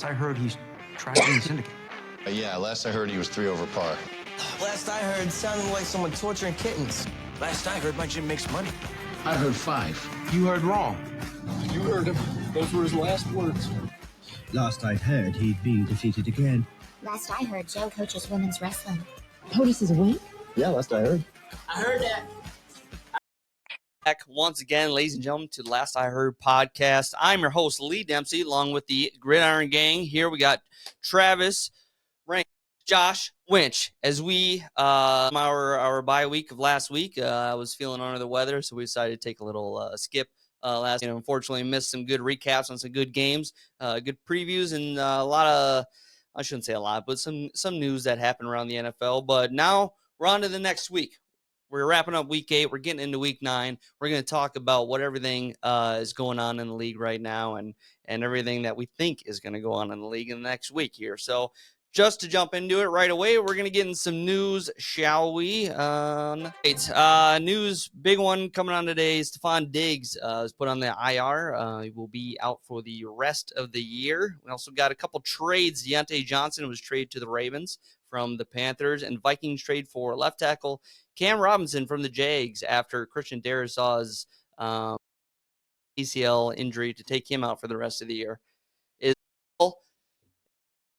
Last I heard, he's trapped in the syndicate. Yeah, last I heard he was 3 over par. Last I heard, sounding like someone torturing kittens. Last I heard, my gym makes money. I heard 5. You heard wrong. You heard him. Those were his last words. Last I'd heard, he'd been defeated again. Last I heard, Joe coaches women's wrestling. POTUS is awake? Yeah, last I heard. I heard that. Back once again, ladies and gentlemen, to the Last I Heard podcast. I'm your host, Lee Dempsey, along with the Gridiron Gang. Here we got Travis, Rank, Josh Winch. As we, our bye week of last week, I was feeling under the weather, so we decided to take a little skip. Unfortunately missed some good recaps on some good games, good previews, and a lot of, I shouldn't say a lot, but some news that happened around the NFL. But now we're on to the next week. We're wrapping up week 8. We're getting into week 9. We're going to talk about what everything is going on in the league right now and everything that we think is going to go on in the league in the next week here. So just to jump into it right away, we're going to get in some news, shall we? News, big one coming on today. Stephon Diggs is put on the IR. He will be out for the rest of the year. We also got a couple trades. Deontay Johnson was traded to the Ravens from the Panthers, and Vikings trade for left tackle Cam Robinson from the Jags after Christian Darrisaw's ACL injury to take him out for the rest of the year.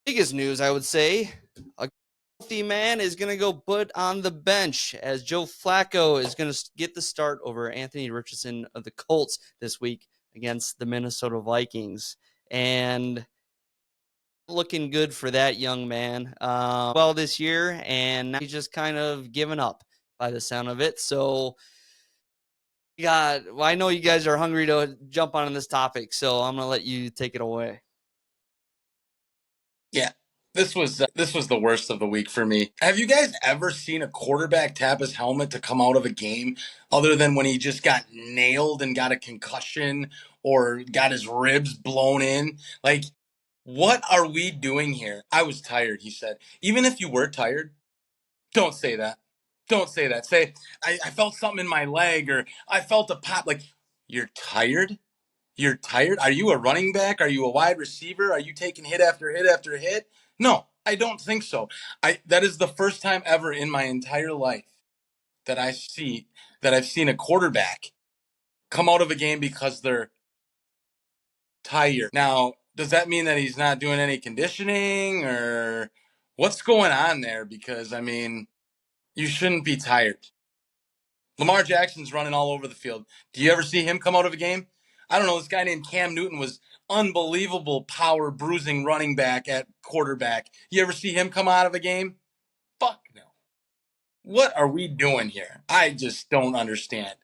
Biggest news, I would say, a healthy man is going to go put on the bench as Joe Flacco is going to get the start over Anthony Richardson of the Colts this week against the Minnesota Vikings. And looking good for that young man this year, and he's just kind of given up by the sound of it. So I know you guys are hungry to jump on this topic, so I'm going to let you take it away. Yeah, this was the worst of the week for me. Have you guys ever seen a quarterback tap his helmet to come out of a game other than when he just got nailed and got a concussion or got his ribs blown in? Like, what are we doing here? I was tired, he said. Even if you were tired, don't say that. Don't say that. Say, I felt something in my leg or I felt a pop. Like, you're tired? You're tired? Are you a running back? Are you a wide receiver? Are you taking hit after hit after hit? No, I don't think so. That is the first time ever in my entire life that I've seen a quarterback come out of a game because they're tired. Now, does that mean that he's not doing any conditioning or what's going on there? Because, I mean, you shouldn't be tired. Lamar Jackson's running all over the field. Do you ever see him come out of a game? I don't know. This guy named Cam Newton was unbelievable power bruising running back at quarterback. You ever see him come out of a game? Fuck no. What are we doing here? I just don't understand.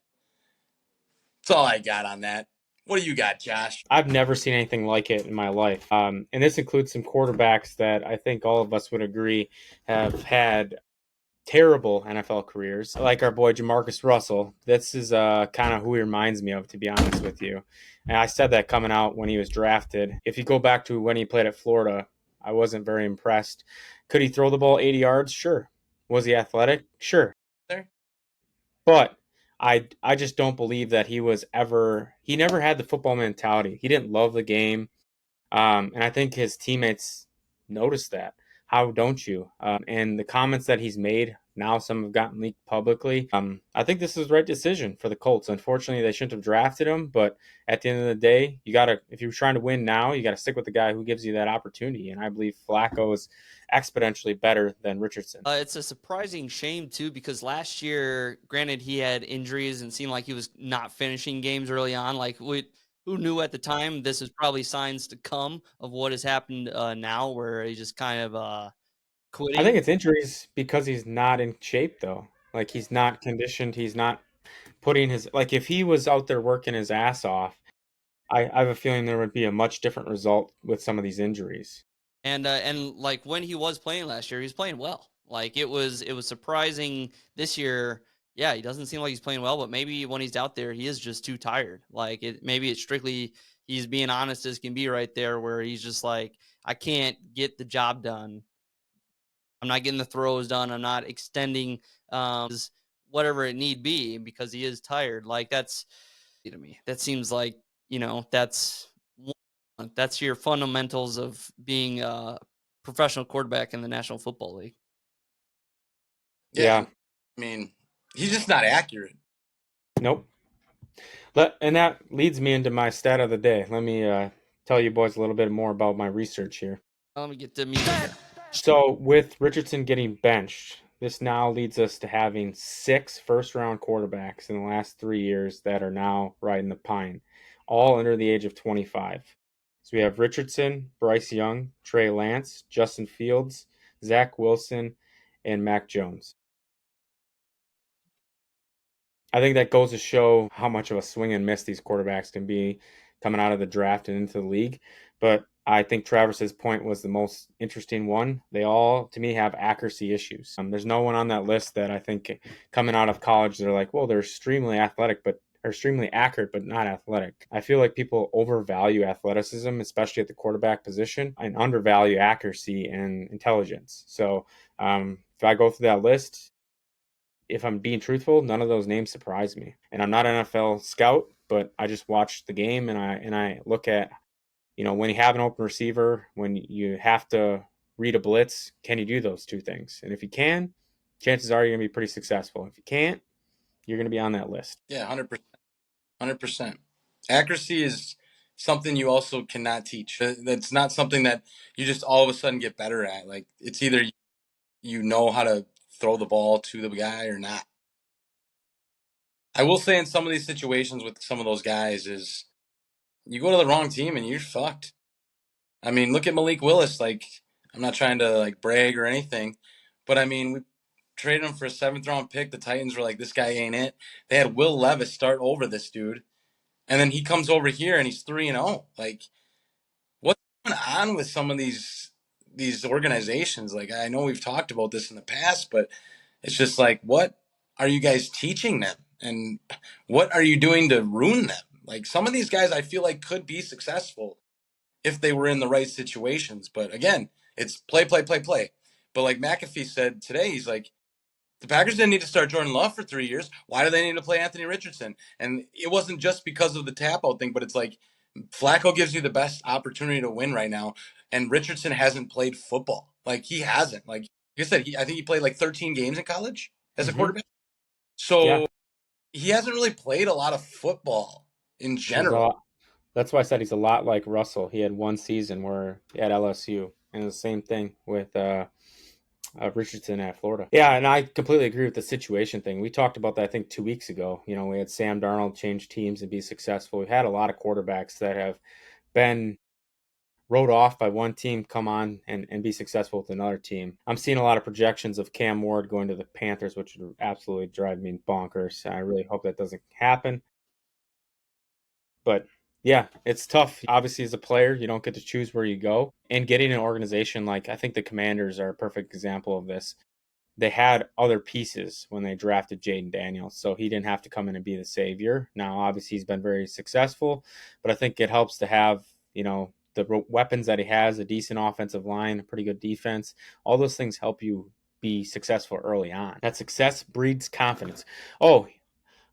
That's all I got on that. What do you got, Josh? I've never seen anything like it in my life. And this includes some quarterbacks that I think all of us would agree have had terrible NFL careers, like our boy Jamarcus Russell. This is kind of who he reminds me of, to be honest with you. And I said that coming out when he was drafted. If you go back to when he played at Florida, I wasn't very impressed. Could he throw the ball 80 yards? Sure. Was he athletic? Sure. But I just don't believe that he never had the football mentality. He didn't love the game. And I think his teammates noticed that. How don't you? And the comments that he's made, now some have gotten leaked publicly. I think this is the right decision for the Colts. Unfortunately, they shouldn't have drafted him. But at the end of the day, if you're trying to win now, you got to stick with the guy who gives you that opportunity. And I believe Flacco is exponentially better than Richardson. It's a surprising shame, too, because last year, granted, he had injuries and seemed like he was not finishing games early on. Like, who knew at the time this is probably signs to come of what has happened now, where he just kind of quitting? I think it's injuries because he's not in shape, though. Like, he's not conditioned. He's not putting if he was out there working his ass off, I have a feeling there would be a much different result with some of these injuries. And like when he was playing last year, he was playing well. Like it was surprising this year. Yeah, he doesn't seem like he's playing well, but maybe when he's out there, he is just too tired. Like maybe it's strictly he's being honest as can be right there, where he's just like, I can't get the job done. I'm not getting the throws done. I'm not extending whatever it need be because he is tired. Like that's to me. That seems like that's That's your fundamentals of being a professional quarterback in the National Football League. Yeah. I mean, he's just not accurate. Nope. And that leads me into my stat of the day. Let me tell you boys a little bit more about my research here. Let me get the music. So with Richardson getting benched, this now leads us to having 6 first-round quarterbacks in the last 3 years that are now riding the pine, all under the age of 25. So we have Richardson, Bryce Young, Trey Lance, Justin Fields, Zach Wilson, and Mac Jones. I think that goes to show how much of a swing and miss these quarterbacks can be coming out of the draft and into the league. But I think Travis's point was the most interesting one. They all, to me, have accuracy issues. There's no one on that list that I think coming out of college, they're like, well, they're extremely athletic, but are extremely accurate, but not athletic. I feel like people overvalue athleticism, especially at the quarterback position, and undervalue accuracy and intelligence. So if I go through that list, if I'm being truthful, none of those names surprise me. And I'm not an NFL scout, but I just watch the game and I look at, when you have an open receiver, when you have to read a blitz, can you do those two things? And if you can, chances are you're going to be pretty successful. If you can't, you're going to be on that list. Yeah, 100%. 100%. Accuracy is something you also cannot teach. That's not something that you just all of a sudden get better at. Like, it's either you know how to throw the ball to the guy or not. I will say in some of these situations with some of those guys is you go to the wrong team and you're fucked. I mean, look at Malik Willis. Like, I'm not trying to brag or anything, but I mean, we traded him for a 7th round pick. The Titans were like, this guy ain't it. They had Will Levis start over this dude. And then he comes over here and he's 3-0. Like, what's going on with some of these organizations? Like, I know we've talked about this in the past, but it's just like, what are you guys teaching them? And what are you doing to ruin them? Like, some of these guys I feel like could be successful if they were in the right situations. But again, it's play. But like McAfee said today, he's like, the Packers didn't need to start Jordan Love for 3 years. Why do they need to play Anthony Richardson? And it wasn't just because of the tap out thing, but it's like Flacco gives you the best opportunity to win right now. And Richardson hasn't played football. Like, he hasn't. Like I said, I think he played 13 games in college as a quarterback. So he hasn't really played a lot of football in general. That's why I said he's a lot like Russell. He had one season where at LSU, and the same thing with Richardson at Florida. Yeah, and I completely agree with the situation thing. We talked about that, I think, 2 weeks ago. We had Sam Darnold change teams and be successful. We've had a lot of quarterbacks that have been wrote off by one team, come on and be successful with another team. I'm seeing a lot of projections of Cam Ward going to the Panthers, which would absolutely drive me bonkers. I really hope that doesn't happen. But yeah, it's tough. Obviously, as a player, you don't get to choose where you go. And getting an organization like, I think the Commanders are a perfect example of this. They had other pieces when they drafted Jaden Daniels, so he didn't have to come in and be the savior. Now, obviously, he's been very successful, but I think it helps to have, the weapons that he has, a decent offensive line, a pretty good defense. All those things help you be successful early on. That success breeds confidence. Oh,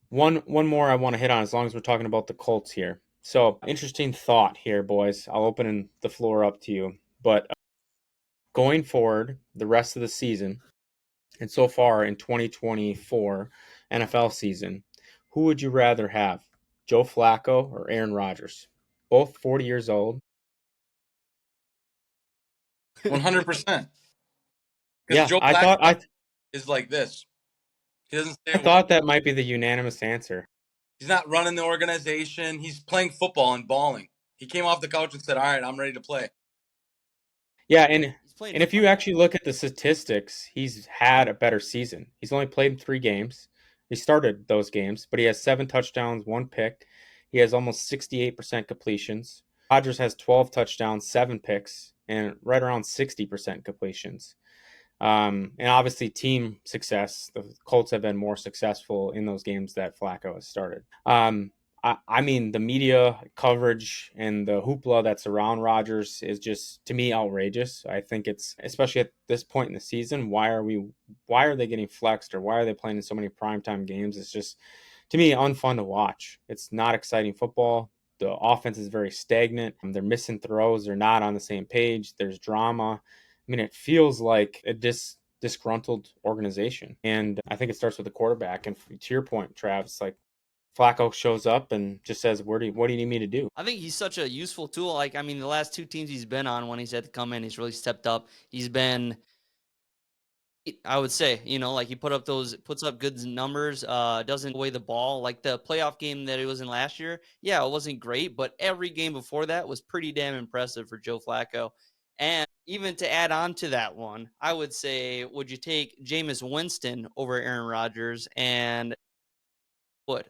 one more I want to hit on as long as we're talking about the Colts here. So, interesting thought here, boys. I'll open the floor up to you. But going forward, the rest of the season, and so far in 2024 NFL season, who would you rather have, Joe Flacco or Aaron Rodgers? Both 40 years old. 100%. Yeah, Joe Flacco is like this. He doesn't say I thought that might be the unanimous answer. He's not running the organization. He's playing football and balling. He came off the couch and said, all right, I'm ready to play. Yeah, and if you actually look at the statistics, he's had a better season. He's only played in 3 games. He started those games, but he has 7 touchdowns, 1 pick. He has almost 68% completions. Rodgers has 12 touchdowns, 7 picks, and right around 60% completions. And obviously team success. The Colts have been more successful in those games that Flacco has started. I mean, the media coverage and the hoopla that's around Rodgers is just, to me, outrageous. I think it's, especially at this point in the season, why are they getting flexed, or why are they playing in so many primetime games? It's just, to me, unfun to watch. It's not exciting football. The offense is very stagnant. They're missing throws. They're not on the same page. There's drama. I mean, it feels like a disgruntled organization. And I think it starts with the quarterback. And to your point, Travis, like Flacco shows up and just says, what do you need me to do? I think he's such a useful tool. Like, I mean, the last two teams he's been on, when he's had to come in, he's really stepped up. He's been, I would say, like he puts up good numbers, doesn't away the ball. Like the playoff game that he was in last year, yeah, it wasn't great, but every game before that was pretty damn impressive for Joe Flacco. And even to add on to that one, I would say, would you take Jameis Winston over Aaron Rodgers? And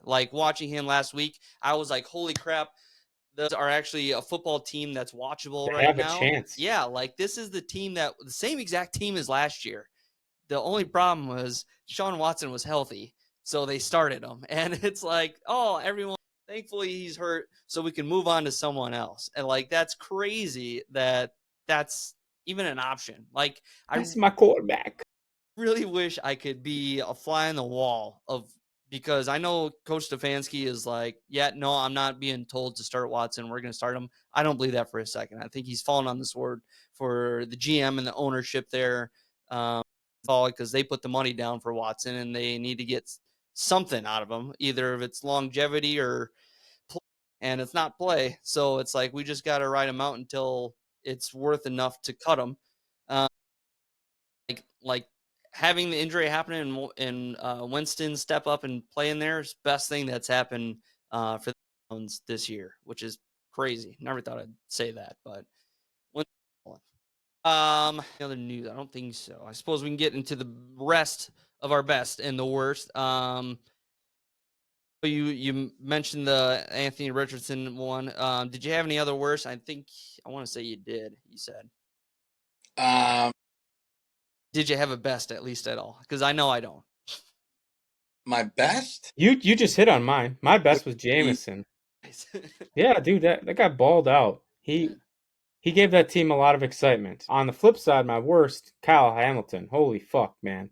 like watching him last week, I was like, holy crap, those are actually a football team that's watchable They right have now. a chance. Yeah, like this is the same exact team as last year. The only problem was Deshaun Watson was healthy, so they started him. And it's like, oh, everyone, thankfully he's hurt, so we can move on to someone else. And like, that's crazy that's even an option. Like, That's my quarterback. really wish I could be a fly on the wall because I know Coach Stefanski is like, yeah, no, I'm not being told to start Watson. We're going to start him. I don't believe that for a second. I think he's fallen on the sword for the GM and the ownership there. Because they put the money down for Watson and they need to get something out of him, either if it's longevity or play, and it's not play. So it's like, we just got to ride him out until it's worth enough to cut him. Like having the injury happen and Winston step up and play in there is best thing that's happened for the Browns this year, which is crazy. Never thought I'd say that, but other news, I don't think so. I suppose we can get into the rest of our best and the worst. You mentioned the Anthony Richardson one. Did you have any other worst? I want to say you did. You said. Did you have a best at least at all? Because I know I don't. My best? You just hit on mine. My best was Jameson. Yeah, dude, that guy balled out. He gave that team a lot of excitement. On the flip side, my worst, Kyle Hamilton. Holy fuck, man.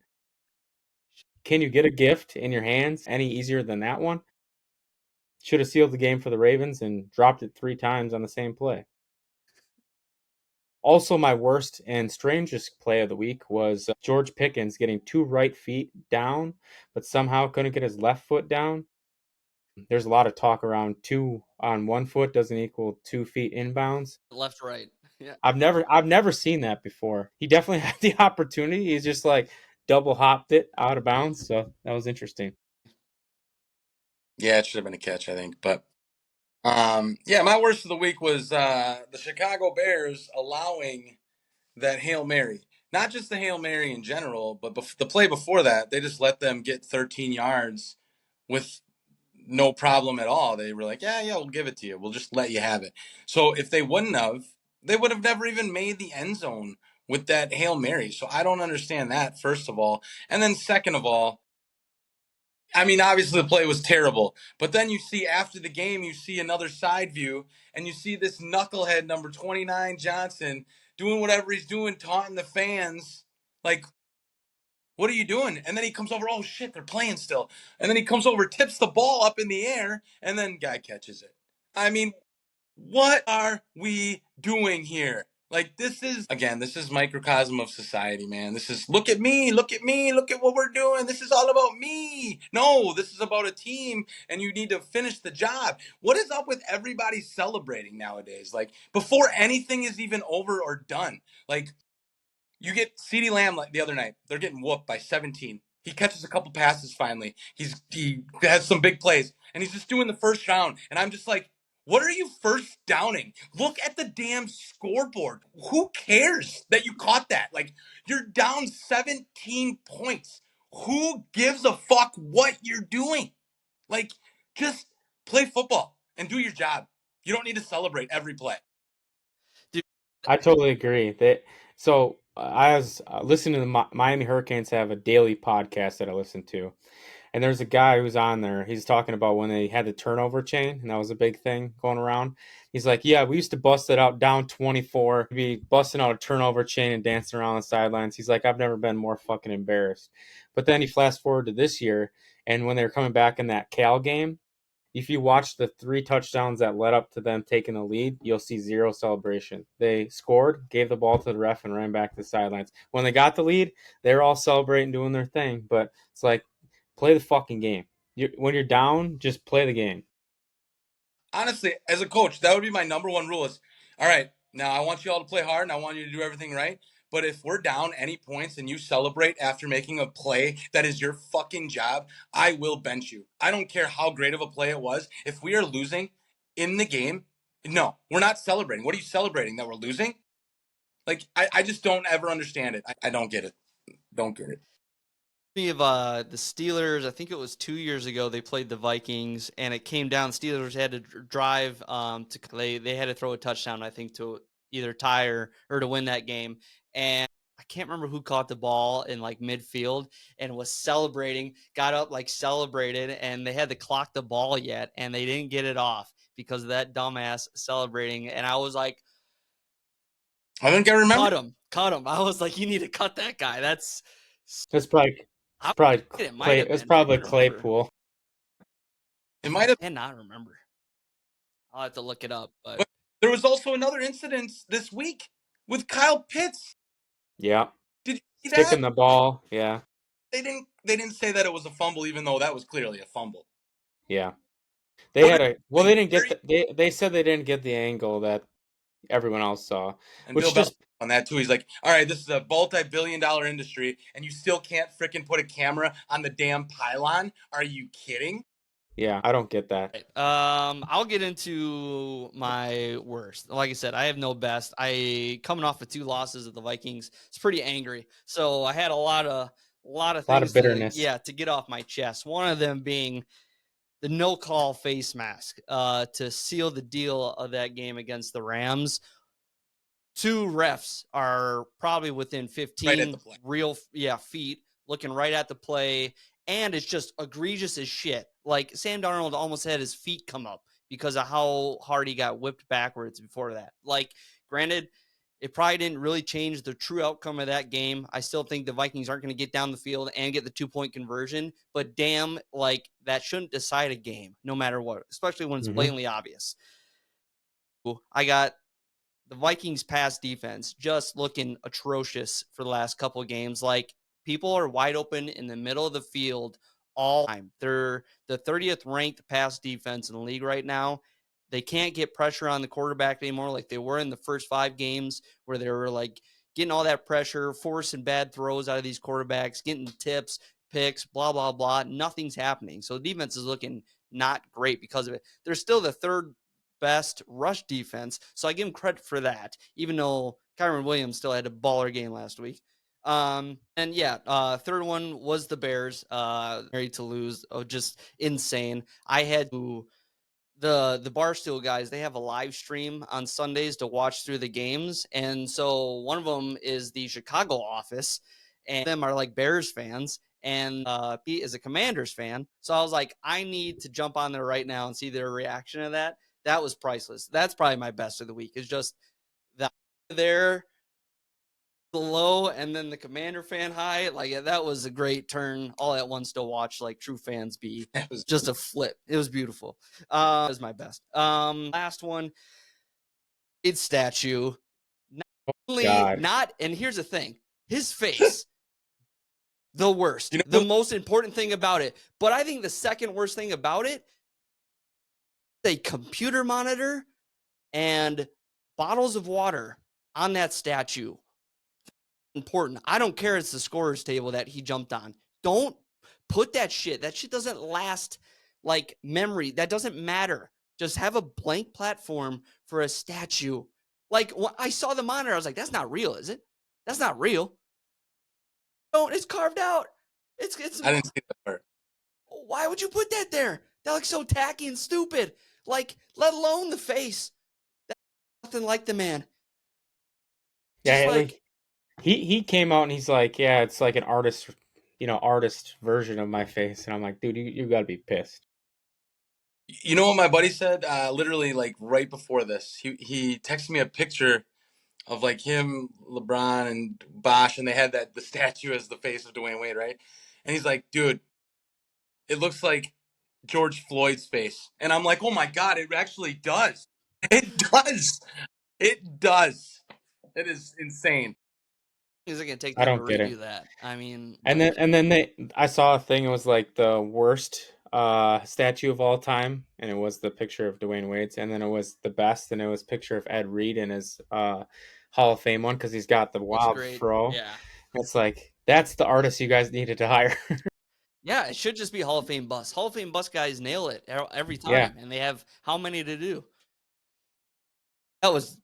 Can you get a gift in your hands any easier than that one? Should have sealed the game for the Ravens and dropped it 3 times on the same play. Also, my worst and strangest play of the week was George Pickens getting 2 right feet down, but somehow couldn't get his left foot down. There's a lot of talk around 2 on 1 foot doesn't equal 2 feet inbounds. Left, right. Yeah. I've never seen that before. He definitely had the opportunity. He's just like double hopped it out of bounds. So that was interesting. Yeah, it should have been a catch, I think. But yeah, my worst of the week was the Chicago Bears allowing that Hail Mary. Not just the Hail Mary in general, but the play before that, they just let them get 13 yards with no problem at all. They were like, yeah, we'll give it to you. We'll just let you have it. So if they wouldn't have, they would have never even made the end zone with that Hail Mary. So I don't understand that, first of all. And then second of all, I mean, obviously the play was terrible. But then you see after the game, you see another side view, and you see this knucklehead number 29 Johnson doing whatever he's doing, taunting the fans. Like, what are you doing? And then he comes over, oh shit, they're playing still. And then he comes over, tips the ball up in the air, and then guy catches it. I mean, what are we doing here? Like, this is microcosm of society, man. This is, look at me, look at what we're doing. This is all about me. No, this is about a team, and you need to finish the job. What is up with everybody celebrating nowadays? Like, before anything is even over or done. Like, you get CeeDee Lamb like the other night. They're getting whooped by 17. He catches a couple passes finally. He has some big plays, and he's just doing the first down. And I'm just like, what are you first downing? Look at the damn scoreboard. Who cares that you caught that? Like, you're down 17 points. Who gives a fuck what you're doing? Like, just play football and do your job. You don't need to celebrate every play. Dude, I totally agree. So I was listening to the Miami Hurricanes have a daily podcast that I listen to. And there's a guy who's on there. He's talking about when they had the turnover chain, and that was a big thing going around. He's like, yeah, we used to bust it out down 24, be busting out a turnover chain and dancing around the sidelines. He's like, I've never been more fucking embarrassed. But then he fast forward to this year, and when they were coming back in that Cal game, if you watch the 3 touchdowns that led up to them taking the lead, you'll see zero celebration. They scored, gave the ball to the ref, and ran back to the sidelines. When they got the lead, they were all celebrating, doing their thing. But it's like, play the fucking game. When you're down, just play the game. Honestly, as a coach, that would be my number one rule is, all right, now I want you all to play hard and I want you to do everything right. But if we're down any points and you celebrate after making a play that is your fucking job, I will bench you. I don't care how great of a play it was. If we are losing in the game, no, we're not celebrating. What are you celebrating? That we're losing? Like, I just don't ever understand it. I don't get it. Don't get it. Of the Steelers, I think it was 2 years ago, they played the Vikings, and it came down. The Steelers had to drive they had to throw a touchdown, I think, to either tie or to win that game. And I can't remember who caught the ball in like midfield and was celebrating, got up, like celebrated, and they had to clock the ball yet, and they didn't get it off because of that dumbass celebrating. And I was like, I think I remember. Cut him. I was like, you need to cut that guy. That's probably Claypool. Claypool. It might have. I cannot remember. I'll have to look it up. But there was also another incident this week with Kyle Pitts. Yeah. Did you see that? Sticking the ball. Yeah. They didn't say that it was a fumble, even though that was clearly a fumble. Yeah. They said they didn't get the angle that everyone else saw. And Bill Belichick on that too. He's like, all right, this is a multi-billion-dollar industry, and you still can't freaking put a camera on the damn pylon? Are you kidding? Yeah, I don't get that. I'll get into my worst. Like I said, I have no best. Coming off of 2 losses of the Vikings, it's pretty angry. So I had a lot of things, a lot of bitterness. To get off my chest. One of them being the no call face mask to seal the deal of that game against the Rams. 2 refs are probably within 15 feet, looking right at the play, and it's just egregious as shit. Like, Sam Darnold almost had his feet come up because of how hard he got whipped backwards before that. Like, granted, it probably didn't really change the true outcome of that game. I still think the Vikings aren't going to get down the field and get the 2-point conversion, but damn, like, that shouldn't decide a game no matter what, especially when it's blatantly obvious. I got the Vikings pass defense just looking atrocious for the last couple of games. Like, people are wide open in the middle of the field all the time. They're the 30th ranked pass defense in the league right now. They can't get pressure on the quarterback anymore like they were in the first 5 games where they were like getting all that pressure, forcing bad throws out of these quarterbacks, getting tips, picks, blah, blah, blah. Nothing's happening. So the defense is looking not great because of it. They're still the 3rd best rush defense, so I give them credit for that, even though Kyren Williams still had a baller game last week. Third one was the Bears, ready to lose. Just insane. I had to the Barstool guys, they have a live stream on Sundays to watch through the games. And so one of them is the Chicago office, and them are like Bears fans. And Pete is a Commanders fan. So I was like, I need to jump on there right now and see their reaction to that. That was priceless. That's probably my best of the week, is just that there, the low, and then the Commander fan high. Like, that was a great turn all at once to watch, like, true fans be. It was just a flip. It was beautiful. That was my best. Last one, it's statue. And here's the thing, his face, the worst, the most important thing about it. But I think the second worst thing about it, a computer monitor and bottles of water on that statue. Important. I don't care. It's the scorer's table that he jumped on. Don't put that shit. That shit doesn't last like memory. That doesn't matter. Just have a blank platform for a statue. Like, when I saw the monitor, I was like, that's not real, is it? That's not real. No, it's carved out. It's I didn't see that part. Why would you put that there? That looks so tacky and stupid. Like, let alone the face. That's nothing like the man. Yeah, like, he came out and he's like, yeah, it's like an artist version of my face. And I'm like, dude, you got to be pissed. You know what my buddy said? Literally, like, right before this, he texted me a picture of, like, him, LeBron, and Bosh, and they had the statue as the face of Dwayne Wade, right? And he's like, dude, it looks like George Floyd's face. And I'm like, oh my God, it actually does. It does. It does. It is insane. Is it gonna take I them to don't get it. redo that? I mean, And like, then I saw a thing. It was like the worst statue of all time, and it was the picture of Dwayne Wade's, and then it was the best, and it was a picture of Ed Reed in his Hall of Fame one because he's got the looks wild great. fro. Yeah. It's like that's the artist you guys needed to hire. Yeah, it should just be Hall of Fame bus. Hall of Fame bus guys nail it every time, Yeah. and they have how many to do? That was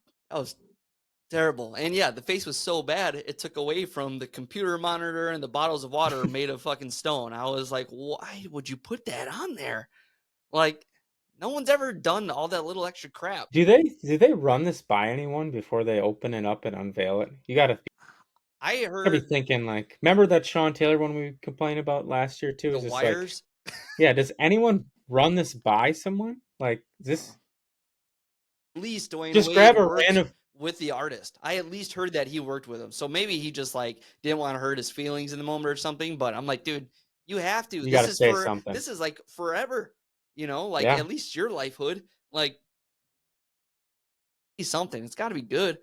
terrible. And yeah, the face was so bad it took away from the computer monitor and the bottles of water made of fucking stone. I was like, why would you put that on there? Like, no one's ever done all that little extra crap. Do they run this by anyone before they open it up and unveil it? You gotta I be heard thinking like, remember that Sean Taylor one we complained about last year too? the It's just like, wires. yeah, does anyone run this by someone? Like, is this At least Dwayne just Wade grab a worked random? with the artist. I at least heard that he worked with him. So maybe he just like didn't want to hurt his feelings in the moment or something. But I'm like, dude, you have to. You gotta say something. This is like forever. You know, like Yeah. at least your lifehood. Like something. It's got to be good.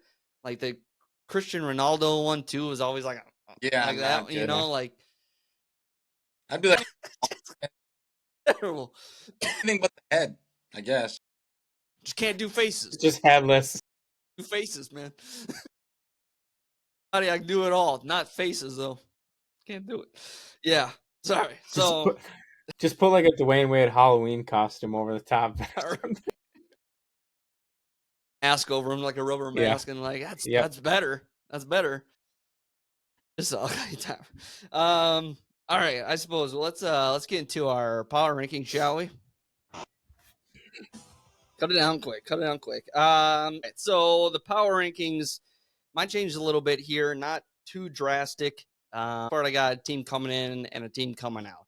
Like the Cristiano Ronaldo one too was always like Yeah, like not that. You good. know, like I'd be like, terrible. anything but the head, I guess. Just can't do faces. Just headless. Do faces, man. I can do it all. Not faces though. Can't do it. Yeah. Sorry. So Just put like a Dwayne Wade Halloween costume over the top. mask over him like a rubber Yeah. mask, and like that's Yep. that's better. That's better. Just all time. All right, I suppose let's get into our power ranking, shall we? Cut it down quick. So the power rankings might change a little bit here, not too drastic. Part I got a team coming in and a team coming out.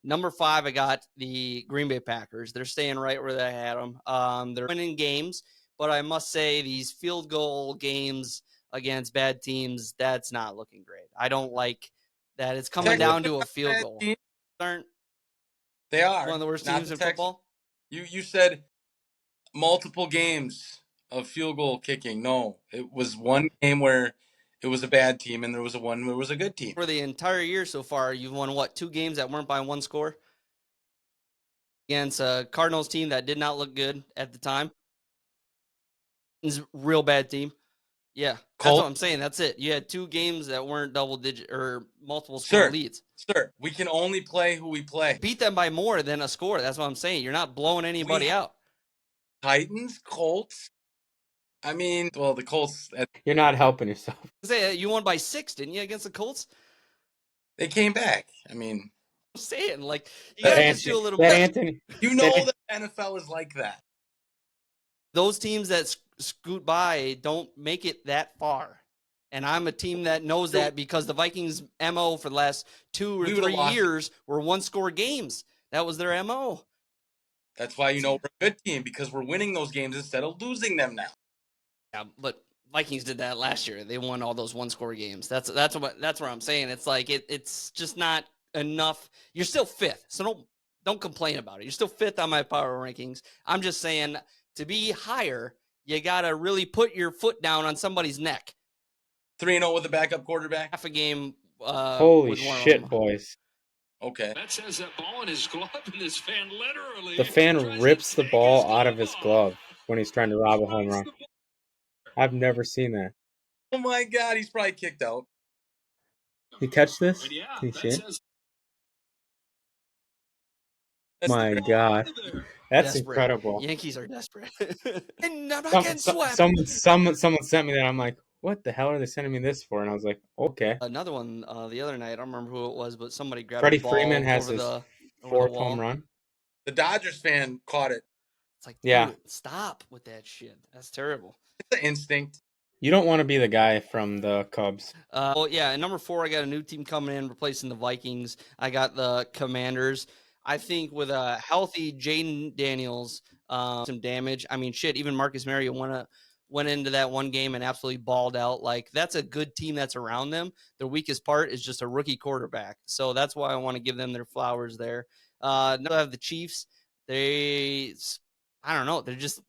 Number 5, I got the Green Bay Packers. They're staying right where they had them. They're winning games, but I must say these field goal games against bad teams, that's not looking great. I don't like that. It's coming down to a field goal. Aren't They are one of the worst not teams in Texans. football? You said multiple games of field goal kicking. No, it was one game where it was a bad team, and there was one where it was a good team. For the entire year so far, you've won, what, 2 games that weren't by 1 score? Against a Cardinals team that did not look good at the time. It's a real bad team. Yeah, that's Colt? what I'm saying. That's it. You had 2 games that weren't double-digit or multiple score leads. Sir, we can only play who we play. Beat them by more than a score. That's what I'm saying. You're not blowing anybody out. Titans, Colts. I mean, well, the Colts, You're not helping yourself. Say you won by 6, didn't you, against the Colts? they came back. I mean, I'm saying, like, you gotta just do a little that bit. Anthony, you know the NFL is like that. Those teams that scoot by don't make it that far. And I'm a team that knows that because the Vikings' MO for the last 2 or We would've 3 lost. years were 1-score games. That was their MO. That's why you know we're a good team, because we're winning those games instead of losing them now. Yeah, but Vikings did that last year. They won all those 1-score games. That's what I'm saying. It's like it's just not enough. You're still 5th, so don't complain about it. You're still 5th on my power rankings. I'm just saying, to be higher, you gotta really put your foot down on somebody's neck. 3-0 with a backup quarterback. Half a game. holy with one of shit, them. boys! Okay. Matt has that ball in his glove, and this fan literally. The fan rips the ball out of his glove when he's trying to rob a home run. I've never seen that. Oh my God, he's probably kicked out. You catch this? And yeah, Can you see it? says That's My the- God, that's Desperate. incredible. Yankees are desperate. And I'm not getting swept. Someone sent me that. I'm like, what the hell are they sending me this for? And I was like, okay. Another one the other night. I don't remember who it was, but somebody grabbed Freddie the ball Freeman has over his the Fourth wall. home run. The Dodgers fan caught it. It's like, Yeah. dude, stop with that shit. That's terrible. It's an instinct. You don't want to be the guy from the Cubs. Well, yeah. And number 4, I got a new team coming in, replacing the Vikings. I got the Commanders. I think with a healthy Jaden Daniels, some damage. I mean, shit. Even Marcus Mariota went into that one game and absolutely balled out. Like, that's a good team that's around them. Their weakest part is just a rookie quarterback. So that's why I want to give them their flowers there. Now I have the Chiefs. I don't know. They're just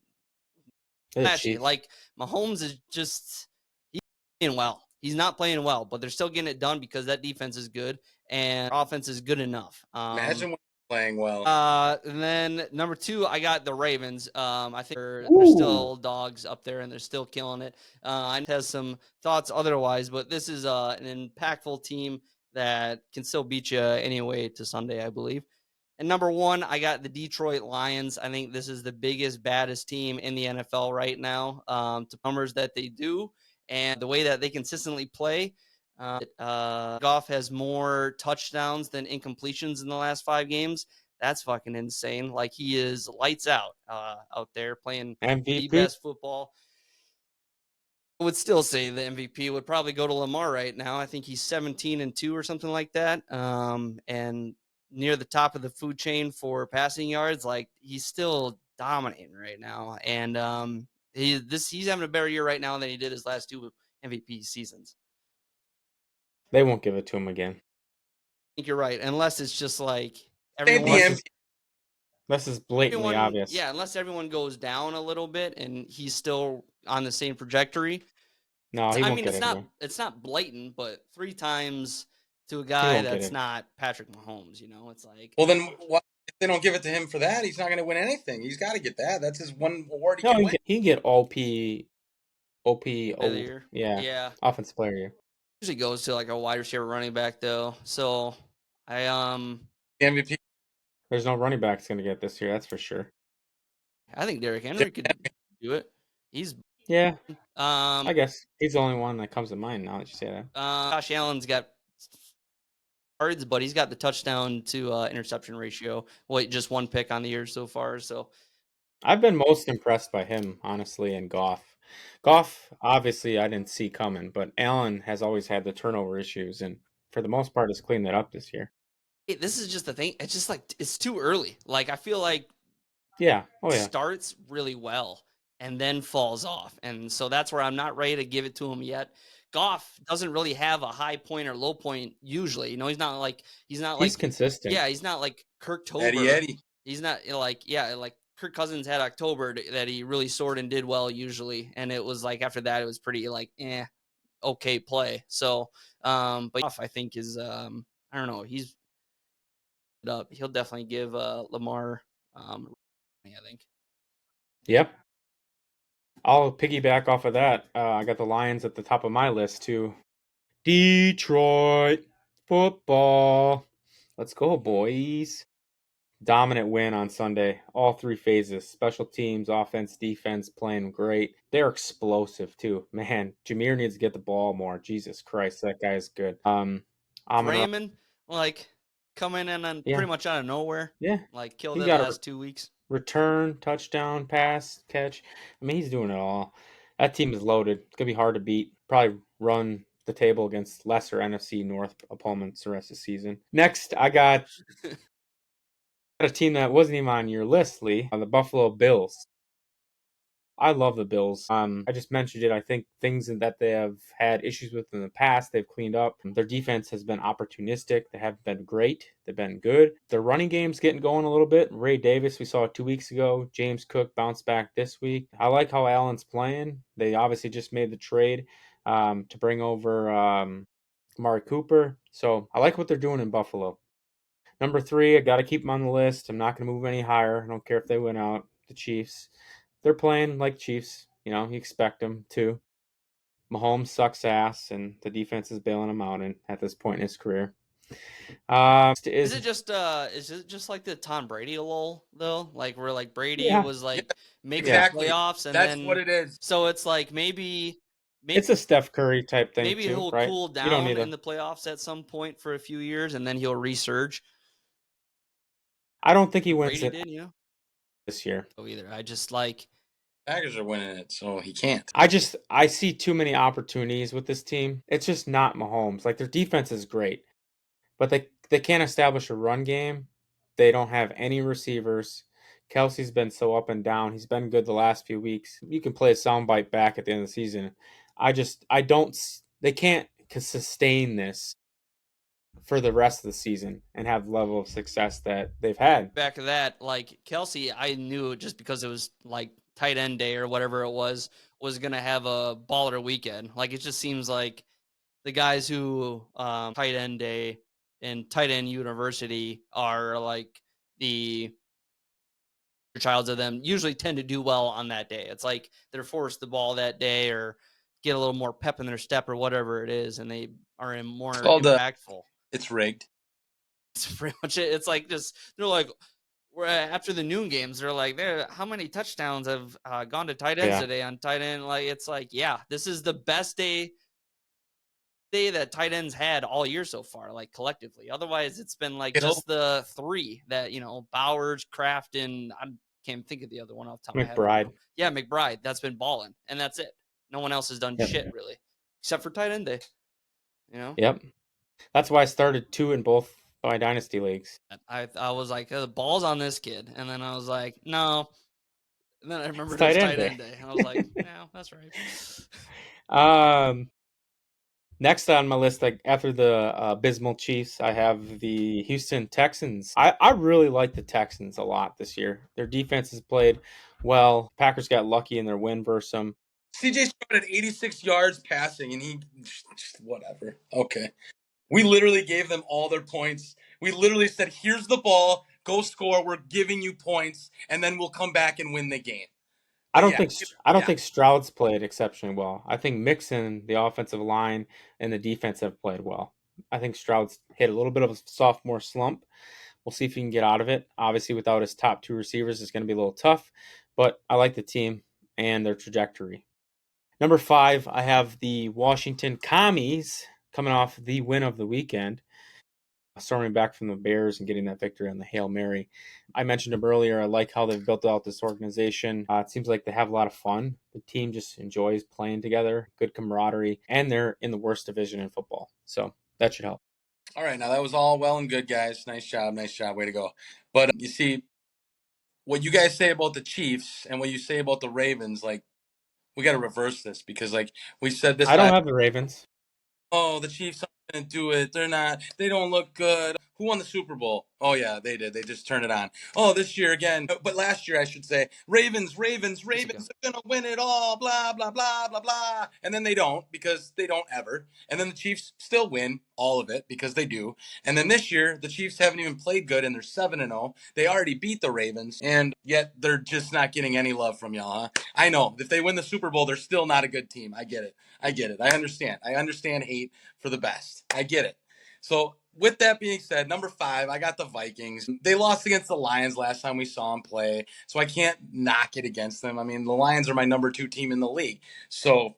patchy. Like, Mahomes is just he's playing well. He's not playing well, but they're still getting it done because that defense is good and offense is good enough. Imagine when he's playing well. And then number 2, I got the Ravens. I think they're still dogs up there and they're still killing it. I has some thoughts otherwise, but this is an impactful team that can still beat you anyway to Sunday, I believe. And number 1, I got the Detroit Lions. I think this is the biggest, baddest team in the NFL right now. To numbers that they do and the way that they consistently play. Goff has more touchdowns than incompletions in the last 5 games. That's fucking insane. Like, he is lights out there playing MVP. the best football. I would still say the MVP would probably go to Lamar right now. I think he's 17-2 or something like that. And near the top of the food chain for passing yards. Like, he's still dominating right now. And he's having a better year right now than he did his last 2 MVP seasons. They won't give it to him again. I think you're right, unless it's just like unless it's blatantly obvious. Yeah, unless everyone goes down a little bit and he's still on the same trajectory. No, he won't get it. It's not blatant, but 3 times to a guy that's not Patrick Mahomes, it's like. Well, then what, if they don't give it to him for that, he's not going to win anything. He's got to get that. That's his one award he can win. He can get OP, yeah, offensive player year. Usually goes to like a wide receiver running back though. So MVP. There's no running back that's going to get this year, that's for sure. I think Derrick Henry could do it. I guess he's the only one that comes to mind now that you say that. Josh Allen's got yards, but he's got the touchdown to interception ratio. Just 1 pick on the year so far. So I've been most impressed by him, honestly, and Goff. Goff, obviously, I didn't see coming, but Allen has always had the turnover issues, and for the most part, has cleaned that up this year. This is just the thing. It's just like it's too early. Like, I feel like starts really well and then falls off, and so that's where I'm not ready to give it to him yet. Goff doesn't really have a high point or low point usually. He's not he's consistent. Yeah, he's not like Kirk Tober. Eddie. He's not like Kirk Cousins had October that he really soared and did well usually, and it was like after that it was pretty like okay play. So but Goff, I think is I don't know, he's up. He'll definitely give Lamar I think. Yep. I'll piggyback off of that. I got the Lions at the top of my list too. Detroit football. Let's go, boys. Dominant win on Sunday. All 3 phases. Special teams, offense, defense, playing great. They're explosive too. Man, Jameer needs to get the ball more. Jesus Christ, that guy is good. Raymond, coming in and pretty much out of nowhere. Yeah. Like, killed it the last 2 weeks. Return, touchdown, pass, catch. I mean, he's doing it all. That team is loaded. It's going to be hard to beat. Probably run the table against lesser NFC North opponents the rest of the season. Next, I got a team that wasn't even on your list, Lee, the Buffalo Bills. I love the Bills. I just mentioned it. I think things that they have had issues with in the past, they've cleaned up. Their defense has been opportunistic. They haven't been great. They've been good. Their running game's getting going a little bit. Ray Davis, we saw it 2 weeks ago. James Cook bounced back this week. I like how Allen's playing. They obviously just made the trade to bring over Amari Cooper. So I like what they're doing in Buffalo. Number 3, I got to keep them on the list. I'm not going to move any higher. I don't care if they win out. The Chiefs. They're playing like Chiefs. You expect them to. Mahomes sucks ass, and the defense is bailing him out at this point in his career. Is it just like the Tom Brady lull though? Like, where like Brady was like making playoffs, and that's then what it is. So it's like maybe it's a Steph Curry type thing. Maybe too, he'll right? cool down in the playoffs at some point for a few years, and then he'll resurge. I don't think he wins Brady it did, this year. Oh, either. I just like Packers are winning it, so he can't. I see too many opportunities with this team. It's just not Mahomes. Like, their defense is great, but they can't establish a run game. They don't have any receivers. Kelsey's been so up and down. He's been good the last few weeks. You can play a soundbite back at the end of the season. They can't sustain this for the rest of the season and have the level of success that they've had. Back to that, like Kelsey, I knew just because it was like tight end day or whatever it was going to have a baller weekend. Like, it just seems like the guys who tight end day and tight end university are like the childs of them usually tend to do well on that day. It's like they're forced the ball that day or get a little more pep in their step or whatever it is, and they are in more impactful. It's rigged. It's pretty much it. It's like just they're like after the noon games, they're like, how many touchdowns have gone to tight ends today on tight end? Like, it's like, yeah, this is the best day that tight ends had all year so far, like collectively. Otherwise, it's been like just the three that, Bowers, Kraft, and I can't think of the other one off the top of my head. McBride. Yeah, McBride. That's been balling, and that's it. No one else has done shit really, except for tight end day. Yep. That's why I started 2 in both my dynasty leagues. I was like, the ball's on this kid, and then I was like, no. And then I remembered it's it was tight end day. And I was like, no, that's right. Next on my list, like after the abysmal Chiefs, I have the Houston Texans. I really like the Texans a lot this year. Their defense has played well. Packers got lucky in their win versus them. CJ Stroud at 86 yards passing, and he just whatever. Okay. We literally gave them all their points. We literally said, here's the ball, go score, we're giving you points, and then we'll come back and win the game. I don't think Stroud's played exceptionally well. I think Mixon, the offensive line, and the defense have played well. I think Stroud's hit a little bit of a sophomore slump. We'll see if he can get out of it. Obviously, without his top 2 receivers, it's going to be a little tough, but I like the team and their trajectory. Number 5, I have the Washington Commies coming off the win of the weekend, storming back from the Bears and getting that victory on the Hail Mary. I mentioned them earlier. I like how they've built out this organization. It seems like they have a lot of fun. The team just enjoys playing together, good camaraderie, and they're in the worst division in football. So that should help. All right, now that was all well and good, guys. Nice job, way to go. But you see, what you guys say about the Chiefs and what you say about the Ravens, like, we got to reverse this because, like, we said this. I don't have the Ravens. Oh, the Chiefs aren't going to do it. They don't look good. Who won the Super Bowl? Oh, yeah, they did. They just turned it on. Oh, this year again. But last year, I should say, Ravens are going to win it all, blah, blah, blah, blah, blah. And then they don't because they don't ever. And then the Chiefs still win all of it because they do. And then this year, the Chiefs haven't even played good and they're 7-0. They already beat the Ravens, and yet they're just not getting any love from y'all, huh? I know. If they win the Super Bowl, they're still not a good team. I get it. I understand. I understand hate for the best. I get it. So with that being said, number 5, I got the Vikings. They lost against the Lions last time we saw them play, so I can't knock it against them. I mean, the Lions are my number 2 team in the league, so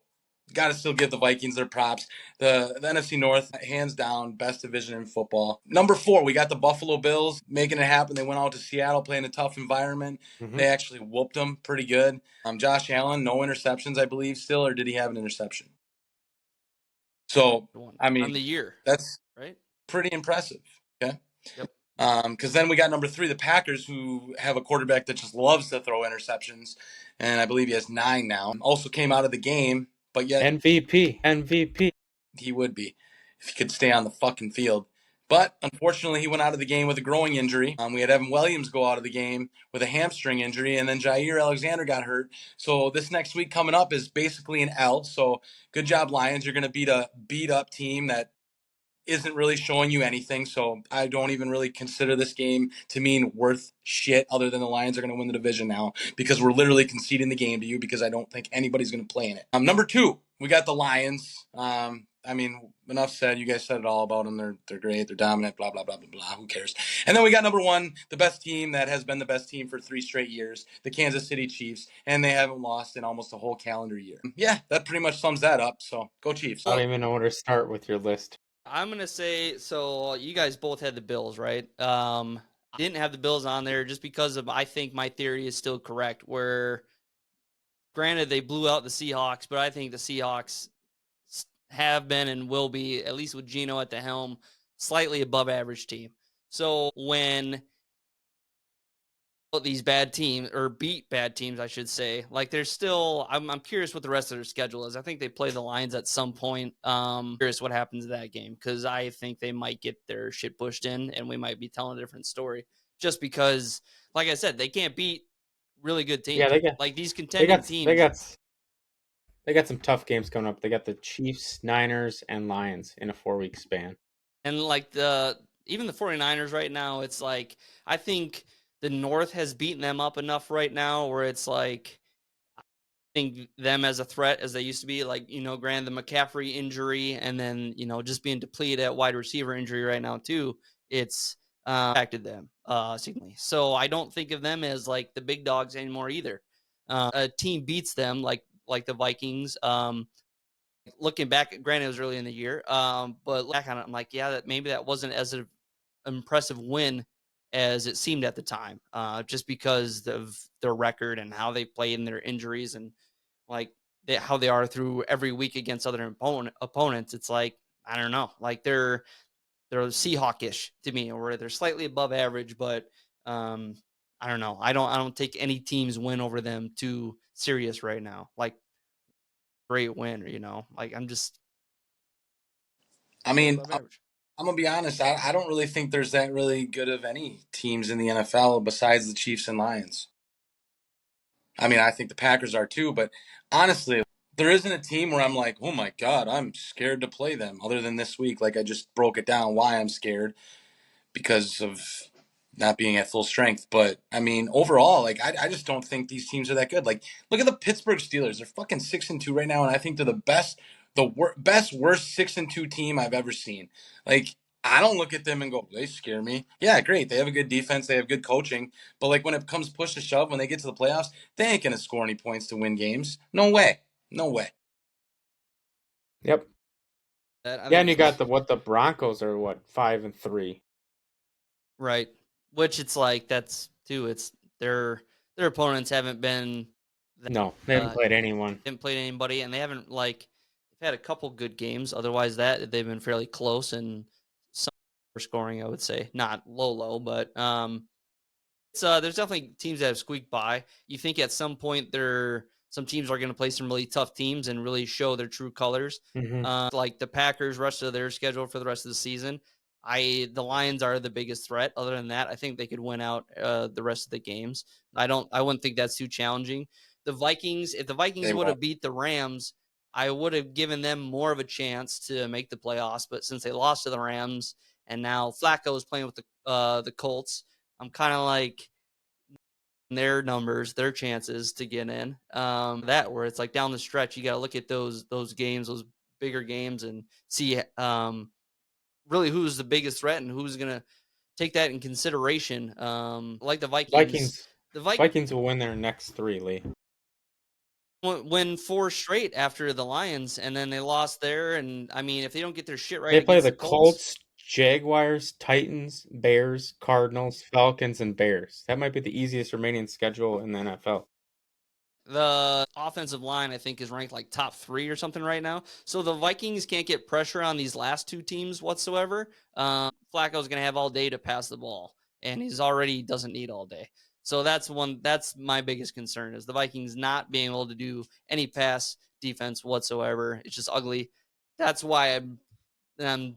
got to still give the Vikings their props. The NFC North, hands down, best division in football. Number 4, we got the Buffalo Bills making it happen. They went out to Seattle, playing a tough environment. Mm-hmm. They actually whooped them pretty good. Josh Allen, no interceptions, I believe, still, or did he have an interception? So, I mean, on the year, that's right. Pretty impressive. Okay. Yep. Because then we got number 3, the Packers, who have a quarterback that just loves to throw interceptions, and I believe he has 9 now. Also came out of the game, but yet MVP. He would be if he could stay on the fucking field. But unfortunately, he went out of the game with a growing injury. We had Evan Williams go out of the game with a hamstring injury, and then Jair Alexander got hurt. So this next week coming up is basically an L. So good job, Lions. You're going to beat a beat-up team that isn't really showing you anything. So I don't even really consider this game to mean worth shit other than the Lions are going to win the division now because we're literally conceding the game to you because I don't think anybody's going to play in it. Number 2, we got the Lions. I mean, enough said. You guys said it all about them. They're great. They're dominant, blah, blah, blah, blah, blah. Who cares? And then we got number 1, the best team that has been the best team for 3 straight years, the Kansas City Chiefs, and they haven't lost in almost a whole calendar year. Yeah, that pretty much sums that up. So go Chiefs. I don't even know where to start with your list. I'm going to say, so you guys both had the Bills, right? I didn't have the Bills on there just because of, I think my theory is still correct, where granted they blew out the Seahawks, but I think the Seahawks have been and will be, at least with Geno at the helm, slightly above average team. So when these bad teams, or beat bad teams, I should say. Like, there's still, I'm curious what the rest of their schedule is. I think they play the Lions at some point. Curious what happens in that game, because I think they might get their shit pushed in, and we might be telling a different story. Just because, like I said, they can't beat really good teams. Yeah, they got like these contending teams. They got some tough games coming up. They got the Chiefs, Niners, and Lions in a 4-week span. And like even the 49ers right now, it's like, I think the North has beaten them up enough right now where it's like, I think them as a threat as they used to be, like, granted the McCaffrey injury and then, just being depleted at wide receiver injury right now too, it's impacted them significantly. So I don't think of them as like the big dogs anymore either. A team beats them like the Vikings. Looking back, granted it was early in the year, but back on it, I'm like, yeah, that maybe that wasn't as an impressive win as it seemed at the time, just because of their record and how they played in their injuries and like how they are through every week against other opponents. It's like, I don't know, like they're Seahawkish to me, or they're slightly above average, but I don't know. I don't take any team's win over them too serious right now. Like, great win, like I mean, I'm gonna be honest. I don't really think there's that really good of any teams in the NFL besides the Chiefs and Lions. I mean, I think the Packers are too, but honestly, there isn't a team where I'm like, oh my God, I'm scared to play them, other than this week. Like, I just broke it down why I'm scared, because of not being at full strength. But I mean, overall, like, I just don't think these teams are that good. Like, look at the Pittsburgh Steelers. They're fucking 6-2 right now, and I think they're the best, worst 6-2 team I've ever seen. Like, I don't look at them and go, they scare me. Yeah, great. They have a good defense. They have good coaching. But like, when it comes push to shove, when they get to the playoffs, they ain't gonna score any points to win games. No way. No way. Yep. Yeah, and you got the Broncos are 5-3. Right. Which it's like, that's too, it's their opponents haven't been no, they haven't played anyone. Didn't play anybody, and they haven't, like, they've had a couple good games. Otherwise that they've been fairly close and some scoring, I would say. Not low, but it's there's definitely teams that have squeaked by. You think at some point some teams are going to play some really tough teams and really show their true colors. Mm-hmm. Like the Packers, rest of their schedule for the rest of the season. The Lions are the biggest threat. Other than that, I think they could win out the rest of the games. I wouldn't think that's too challenging. The Vikings, if the Vikings would have beat the Rams, I would have given them more of a chance to make the playoffs. But since they lost to the Rams and now Flacco is playing with the Colts, I'm kind of like, their numbers, their chances to get in. Where it's like down the stretch, you got to look at those games, those bigger games, and see really who's the biggest threat and who's going to take that in consideration. Like the Vikings. The Vikings will win their next 3, Lee. Win 4 straight after the Lions, and then they lost there. And I mean, if they don't get their shit right, they play the Colts, Jaguars, Titans, Bears, Cardinals, Falcons, and Bears. That might be the easiest remaining schedule in the NFL. The offensive line, I think, is ranked like top 3 or something right now. So the Vikings can't get pressure on these last 2 teams whatsoever. Flacco's going to have all day to pass the ball, and he's already doesn't need all day. So that's my biggest concern, is the Vikings not being able to do any pass defense whatsoever. It's just ugly. That's why I'm worried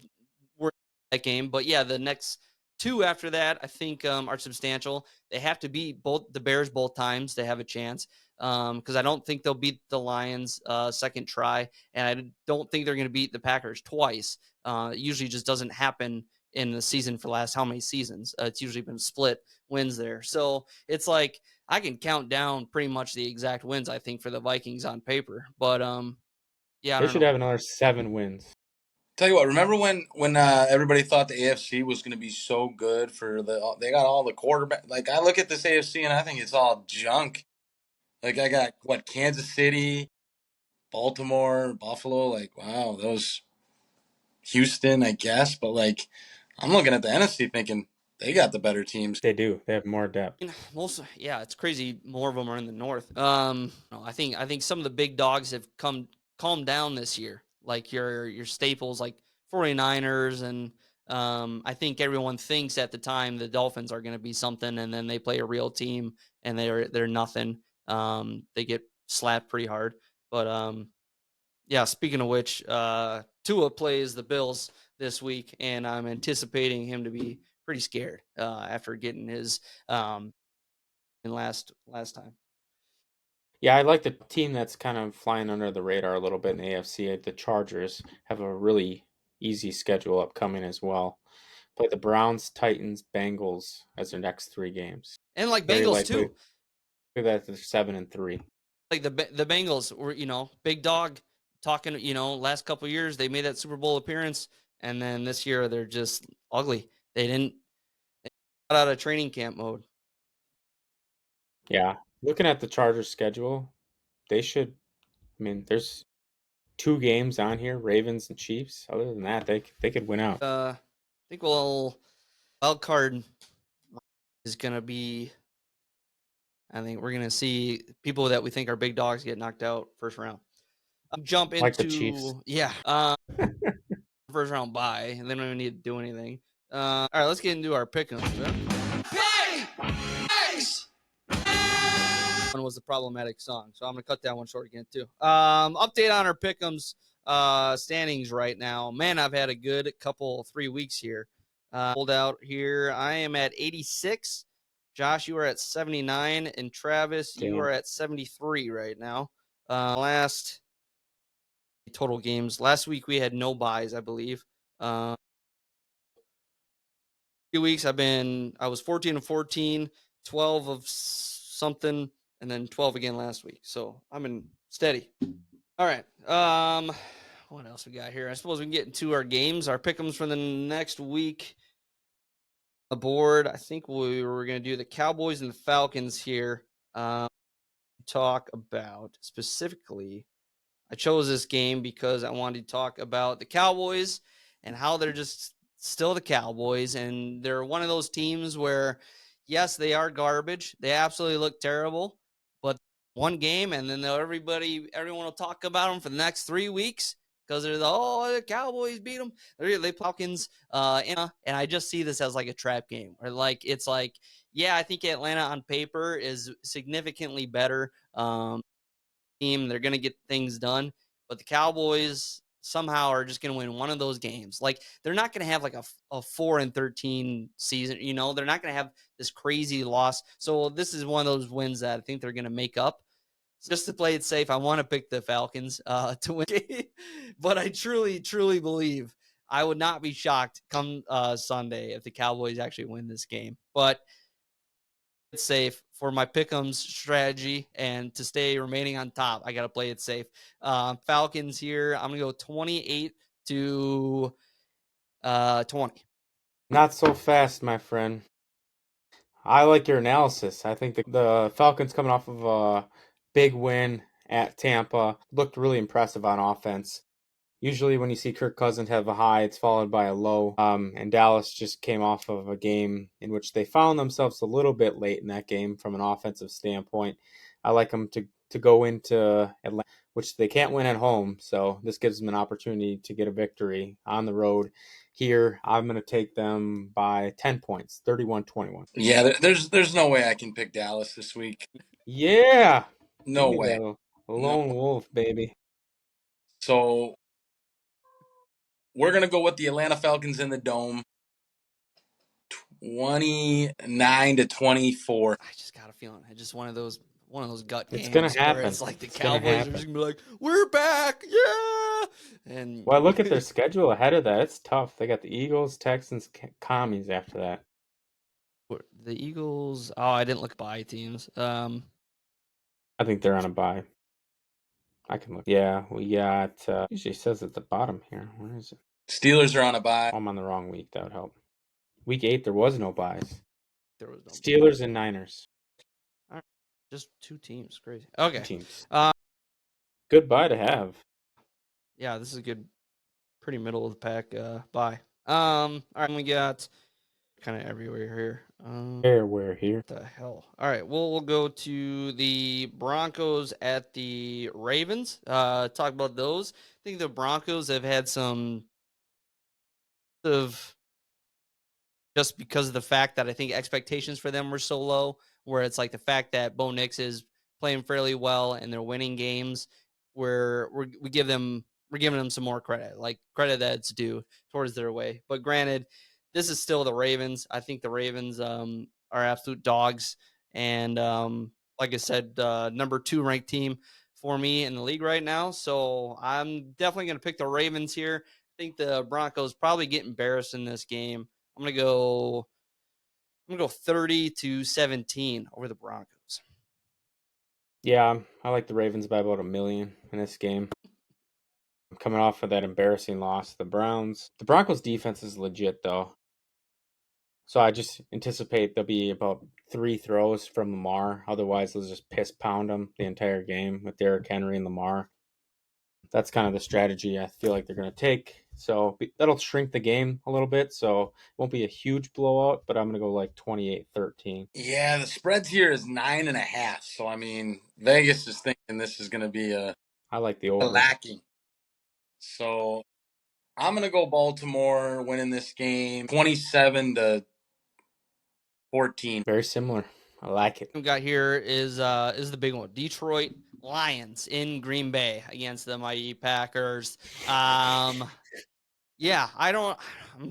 about that game. But yeah, the next 2 after that, I think, are substantial. They have to beat both the Bears both times. They have a chance. Because I don't think they'll beat the Lions second try, and I don't think they're going to beat the Packers twice. It usually just doesn't happen in the season for the last how many seasons. It's usually been split wins there. So it's like I can count down pretty much the exact wins, I think, for the Vikings on paper. But yeah, they should have another 7 wins. Tell you what, remember when everybody thought the AFC was going to be so good they got all the quarterback. Like, I look at this AFC and I think it's all junk. Like, I got, Kansas City, Baltimore, Buffalo. Like, wow, those Houston, I guess. But, like, I'm looking at the NFC thinking they got the better teams. They do. They have more depth. Yeah, it's crazy. More of them are in the North. I think some of the big dogs have calmed down this year. Like your staples, like 49ers and I think everyone thinks at the time the Dolphins are going to be something, and then they play a real team and they're nothing. They get slapped pretty hard. But yeah, speaking of which, Tua plays the Bills this week, and I'm anticipating him to be pretty scared after getting his in last time. Yeah, I like the team that's kind of flying under the radar a little bit in the AFC. The Chargers have a really easy schedule upcoming as well. Play the Browns, Titans, Bengals as their next 3 games. And like Very Bengals likely. too. Look at that, they're 7-3. Like the Bengals were, big dog talking, last couple of years they made that Super Bowl appearance, and then this year they're just ugly. They got out of training camp mode. Yeah. Looking at the Chargers schedule, they should, there's 2 games on here, Ravens and Chiefs. Other than that, they could win out. I think wild card is gonna be. I think we're gonna see people that we think are big dogs get knocked out first round. Jump into Like the Chiefs. first round bye, and they don't even need to do anything. All right, let's get into our pick'ems. One was the problematic song, so I'm gonna cut that one short again too. Update on our pick'ems standings right now. Man, I've had a good 3 weeks here. Pulled out here. I am at 86. Josh, you are at 79, and Travis, you are at 73 right now. Last total games. Last week we had no buys, I believe. 2 weeks I was 14-14, 12 of something, and then 12 again last week. So I'm in steady. All right. What else we got here? I suppose we can get into our games, our pick'ems for the next week. The board, I think we were going to do the Cowboys and the Falcons here. Talk about specifically, I chose this game because I wanted to talk about the Cowboys and how they're just still the Cowboys, and they're one of those teams where, yes, they are garbage. They absolutely look terrible, but one game, and then everyone will talk about them for the next 3 weeks. Because the Cowboys beat them. They Falcons, and I just see this as like a trap game. Or it's like, yeah, I think Atlanta on paper is significantly better team. They're going to get things done. But the Cowboys somehow are just going to win one of those games. Like, they're not going to have like a 4-13 season. They're not going to have this crazy loss. So this is one of those wins that I think they're going to make up. Just to play it safe, I want to pick the Falcons to win. But I truly, truly believe I would not be shocked come Sunday if the Cowboys actually win this game. But it's safe for my pick'ems strategy and to stay remaining on top. I got to play it safe. Falcons here. I'm going to go 28-20. Not so fast, my friend. I like your analysis. I think the Falcons coming off of a big win at Tampa looked really impressive on offense. Usually when you see Kirk Cousins have a high, it's followed by a low. And Dallas just came off of a game in which they found themselves a little bit late in that game from an offensive standpoint. I like them to go into Atlanta, which they can't win at home. So this gives them an opportunity to get a victory on the road. Here, I'm going to take them by 10 points, 31-21. Yeah, there's no way I can pick Dallas this week. Yeah. No way. Lone wolf, baby. So we're going to go with the Atlanta Falcons in the Dome. 29-24. I just got a feeling. It's just one of those gut games. It's going to happen. It's like the Cowboys are just going to be like, we're back. Yeah. And well, look at their schedule ahead of that. It's tough. They got the Eagles, Texans, Commies after that. The Eagles. Oh, I didn't look by teams. I think they're on a bye. I can look. Yeah, we got. Usually says at the bottom here. Where is it? Steelers are on a bye. I'm on the wrong week. That would help. Week 8, there was no buys. There was no Steelers and Niners. All right. Just 2 teams. Crazy. Okay. 2 teams. Good bye to have. Yeah, this is a good, pretty middle of the pack bye. All right, we got kind of everywhere here. Everywhere here. What the hell? All right, we'll go to the Broncos at the Ravens. Talk about those. I think the Broncos have had some of just because of the fact that I think expectations for them were so low, where it's like the fact that Bo Nix is playing fairly well and they're winning games, where we're giving them some more credit, like credit that's due towards their way. But granted, this is still the Ravens. I think the Ravens are absolute dogs. And like I said, number 2 ranked team for me in the league right now. So I'm definitely going to pick the Ravens here. I think the Broncos probably get embarrassed in this game. I'm going to go 30-17 over the Broncos. Yeah, I like the Ravens by about 1 million in this game. I'm coming off of that embarrassing loss to the Browns. The Broncos defense is legit though. So I just anticipate there'll be about 3 throws from Lamar. Otherwise, they'll just piss pound them the entire game with Derrick Henry and Lamar. That's kind of the strategy I feel like they're going to take. So that'll shrink the game a little bit. So it won't be a huge blowout, but I'm going to go like 28-13. Yeah, the spreads here is 9.5. So, I mean, Vegas is thinking this is going to be I like the over. lacking. So I'm going to go Baltimore winning this game 27-14. Very similar. I like it. We got here is the big one. Detroit Lions in Green Bay against the Mighty Packers. Yeah, I'm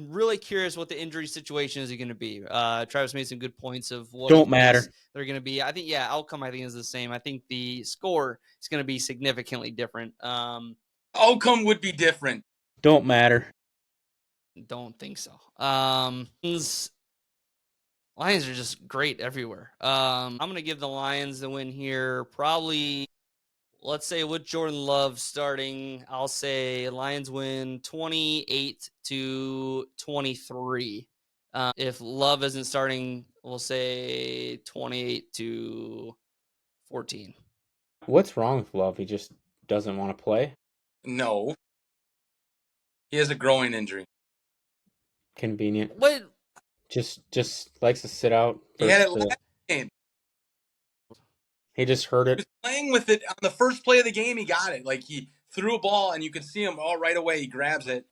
really curious what the injury situation is going to be. Travis made some good points of what Don't matter. They're going to be. I think, outcome I think is the same. I think the score is going to be significantly different. Outcome would be different. Don't matter. Don't think so. Lions are just great everywhere. I'm going to give the Lions the win here. Probably, let's say with Jordan Love starting, I'll say Lions win 28-23. If Love isn't starting, we'll say 28-14. What's wrong with Love? He just doesn't want to play? No. He has a groin injury. Convenient. What? Just likes to sit out. He had it last game. He just heard He it. was playing with it on the first play of the game. He got it. Like, he threw a ball, and you could see him all right away. He grabs it.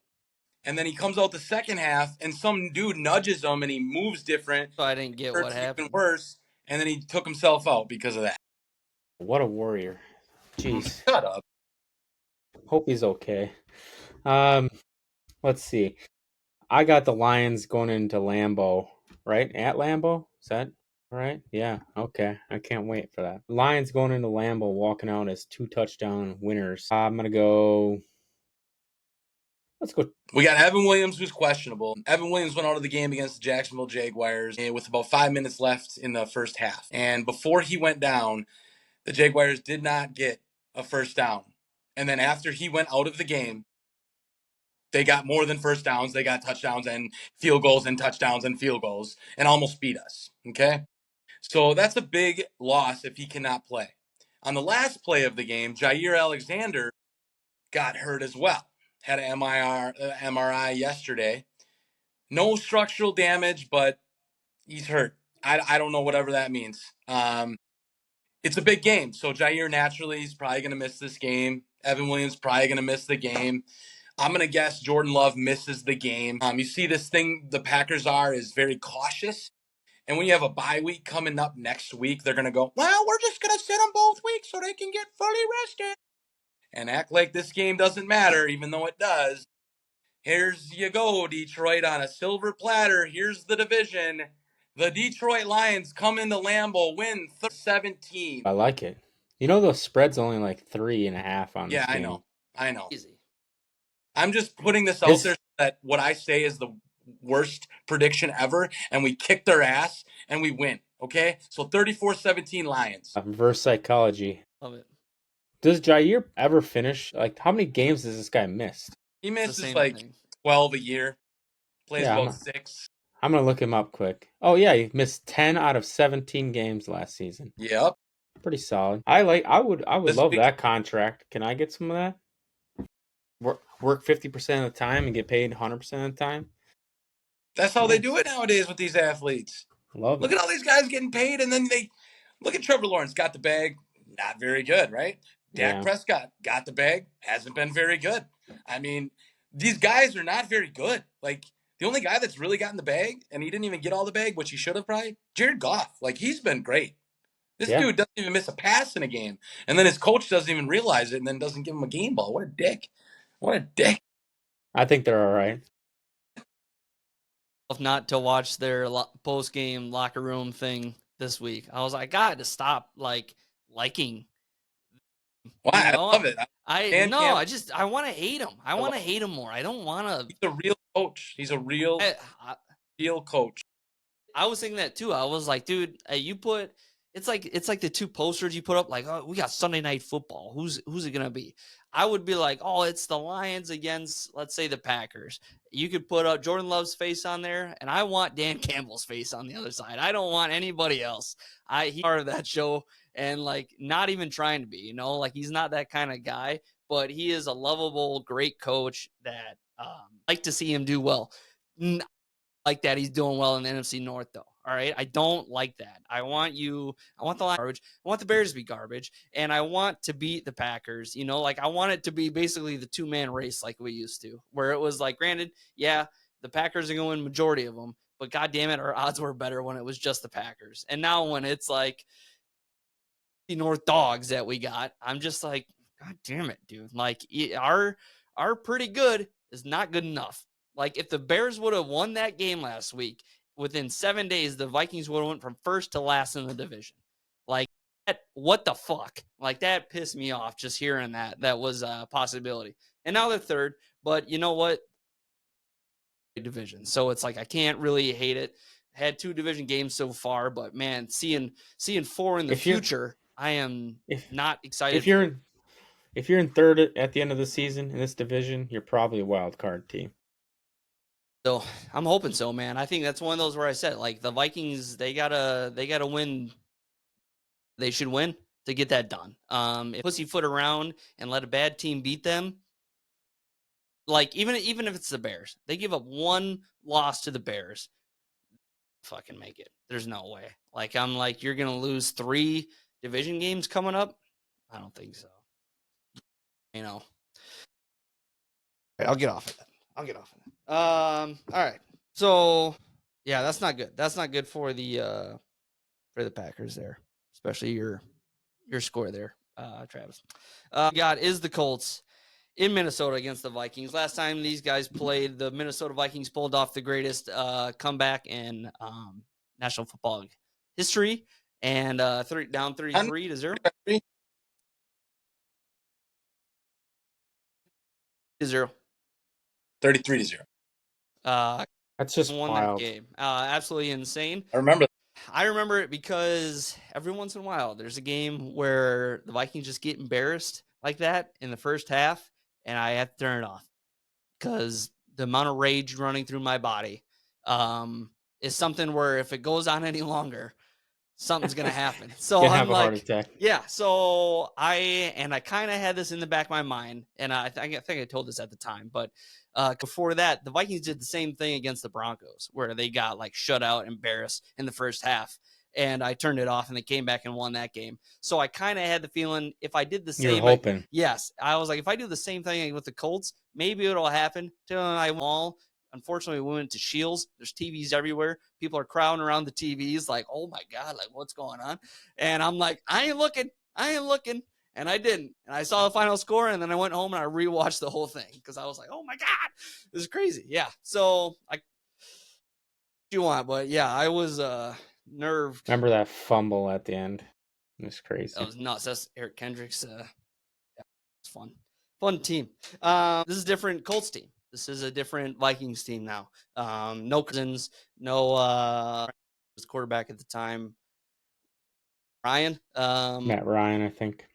And then he comes out the second half, and some dude nudges him, and he moves different. So I didn't get what happened. Even worse, and then he took himself out because of that. What a warrior. Jeez. Shut up. Hope he's okay. Let's see. I got the Lions going into Lambeau, right? At Lambeau? Is that right? Yeah. Okay. I can't wait for that. Lions going into Lambeau, walking out as 2 touchdown winners. I'm going to go. Let's go. We got Evan Williams, who's questionable. Evan Williams went out of the game against the Jacksonville Jaguars with about 5 minutes left in the first half. And before he went down, the Jaguars did not get a first down. And then after he went out of the game, they got more than first downs. They got touchdowns and field goals and touchdowns and field goals and almost beat us. Okay? So that's a big loss if he cannot play. On the last play of the game, Jair Alexander got hurt as well. Had an MRI yesterday. No structural damage, but he's hurt. I don't know whatever that means. It's a big game. So Jair naturally is probably going to miss this game. Evan Williams probably going to miss the game. I'm going to guess Jordan Love misses the game. You see this thing the Packers is very cautious. And when you have a bye week coming up next week, they're going to go, well, we're just going to sit them both weeks so they can get fully rested. And act like this game doesn't matter, even though it does. Here's you go, Detroit, on a silver platter. Here's the division. The Detroit Lions come into Lambeau, win 17. I like it. You know, the spread's only like 3.5 on this game. Yeah, I know. Easy. I'm just putting this out there so that what I say is the worst prediction ever, and we kick their ass, and we win, okay? So 34-17 Lions. Reverse psychology. Love it. Does Jair ever finish? Like, how many games has this guy missed? He misses like 12 a year. Plays about 6. I'm going to look him up quick. Oh, yeah, he missed 10 out of 17 games last season. Yep. Pretty solid. I would love that contract. Can I get some of that? Work 50% of the time and get paid 100% of the time? That's how they do it nowadays with these athletes. Look at all these guys getting paid, and then they look at Trevor Lawrence, got the bag, not very good, right? Dak Prescott got the bag, hasn't been very good. I mean, these guys are not very good. Like, The only guy that's really gotten the bag, and he didn't even get all the bag, which he should have probably, Jared Goff. Like, he's been great. This dude doesn't even miss a pass in a game. And then his coach doesn't even realize it and then doesn't give him a game ball. What a dick. What a dick. I think they're all right. Not to watch their post-game locker room thing this week. I was like, I got to stop liking. Wow, I love it. I want to hate him. I want to hate him more. I don't want to. He's a real coach. He's a real coach. I was thinking that too. I was like, dude, you put it's like the two posters you put up, like, oh, we got Sunday Night Football. Who's it gonna be? I would be like, oh, it's the Lions against, let's say, the Packers. You could put up Jordan Love's face on there, and I want Dan Campbell's face on the other side. I don't want anybody else. He's part of that show, and not even trying to be, he's not that kind of guy, but he is a lovable, great coach that like to see him do well. Like that he's doing well in the NFC North, though. All right, I don't like that. I want the Lions garbage. I want the Bears to be garbage, and I want to beat the Packers. I want it to be basically the two-man race like we used to, where it was like, granted, yeah, the Packers are going to win majority of them, but God damn it, our odds were better when it was just the Packers. And now when it's like the North dogs that we got, I'm just like, God damn it, dude. Our pretty good is not good enough. If the Bears would have won that game last week, within 7 days, the Vikings would have went from first to last in the division. What the fuck? That pissed me off just hearing that. That was a possibility. And now they're third, but you know what? Division. So it's like I can't really hate it. Had 2 division games so far, but man, seeing 4 in the future, I am not excited. If you're in third at the end of the season in this division, you're probably a wild card team. So I'm hoping so, man. I think that's one of those where I said, the Vikings, they gotta win. They should win to get that done. If pussyfoot around and let a bad team beat them, even if it's the Bears, they give up 1 loss to the Bears, fucking make it. There's no way. You're gonna lose 3 division games coming up. I don't think so. I'll get off of that. All right. So yeah, that's not good. That's not good for the Packers there, especially your score there, Travis. God is the Colts in Minnesota against the Vikings. Last time these guys played, the Minnesota Vikings pulled off the greatest comeback in National Football League history, and down 33-0. 0. 33-0. That's just won wild. That game. Absolutely insane. I remember it because every once in a while there's a game where the Vikings just get embarrassed like that in the first half, and I have to turn it off because the amount of rage running through my body is something where if it goes on any longer, something's gonna happen. So I'm have a heart attack. Yeah. So I kind of had this in the back of my mind, and I think I told this at the time, but before that, the Vikings did the same thing against the Broncos, where they got shut out, embarrassed in the first half, and I turned it off, and they came back and won that game. So I kind of had the feeling if I did the same, you're hoping. Yes, I was like, if I do the same thing with the Colts, maybe it'll happen. Unfortunately, we went to Shields. There's TVs everywhere. People are crowding around the TVs like, oh, my God, what's going on? And I'm like, I ain't looking. And I didn't. And I saw the final score, and then I went home and I rewatched the whole thing because I was like, oh, my God, this is crazy. Yeah. So you want, but, yeah, I was nerved. Remember that fumble at the end? It was crazy. That was nuts. That's Eric Kendricks. It's fun. Fun team. This is a different Colts team. This is a different Vikings team now. No Cousins, no was quarterback at the time. Ryan. Matt Ryan, I think.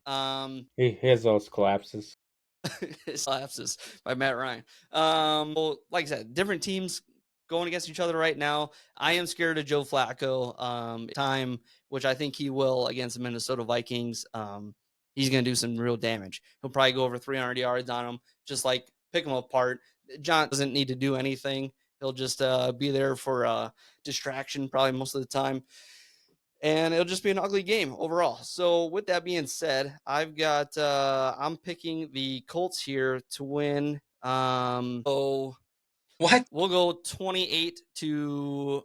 He has those collapses. His collapses by Matt Ryan. Well, like I said, different teams going against each other right now. I am scared of Joe Flacco. Time, which I think he will against the Minnesota Vikings. He's going to do some real damage. He'll probably go over 300 yards on them, just pick them apart. John doesn't need to do anything. He'll just be there for distraction probably most of the time. And it'll just be an ugly game overall. So with that being said, I'm picking the Colts here to win. So What? We'll go 28-17.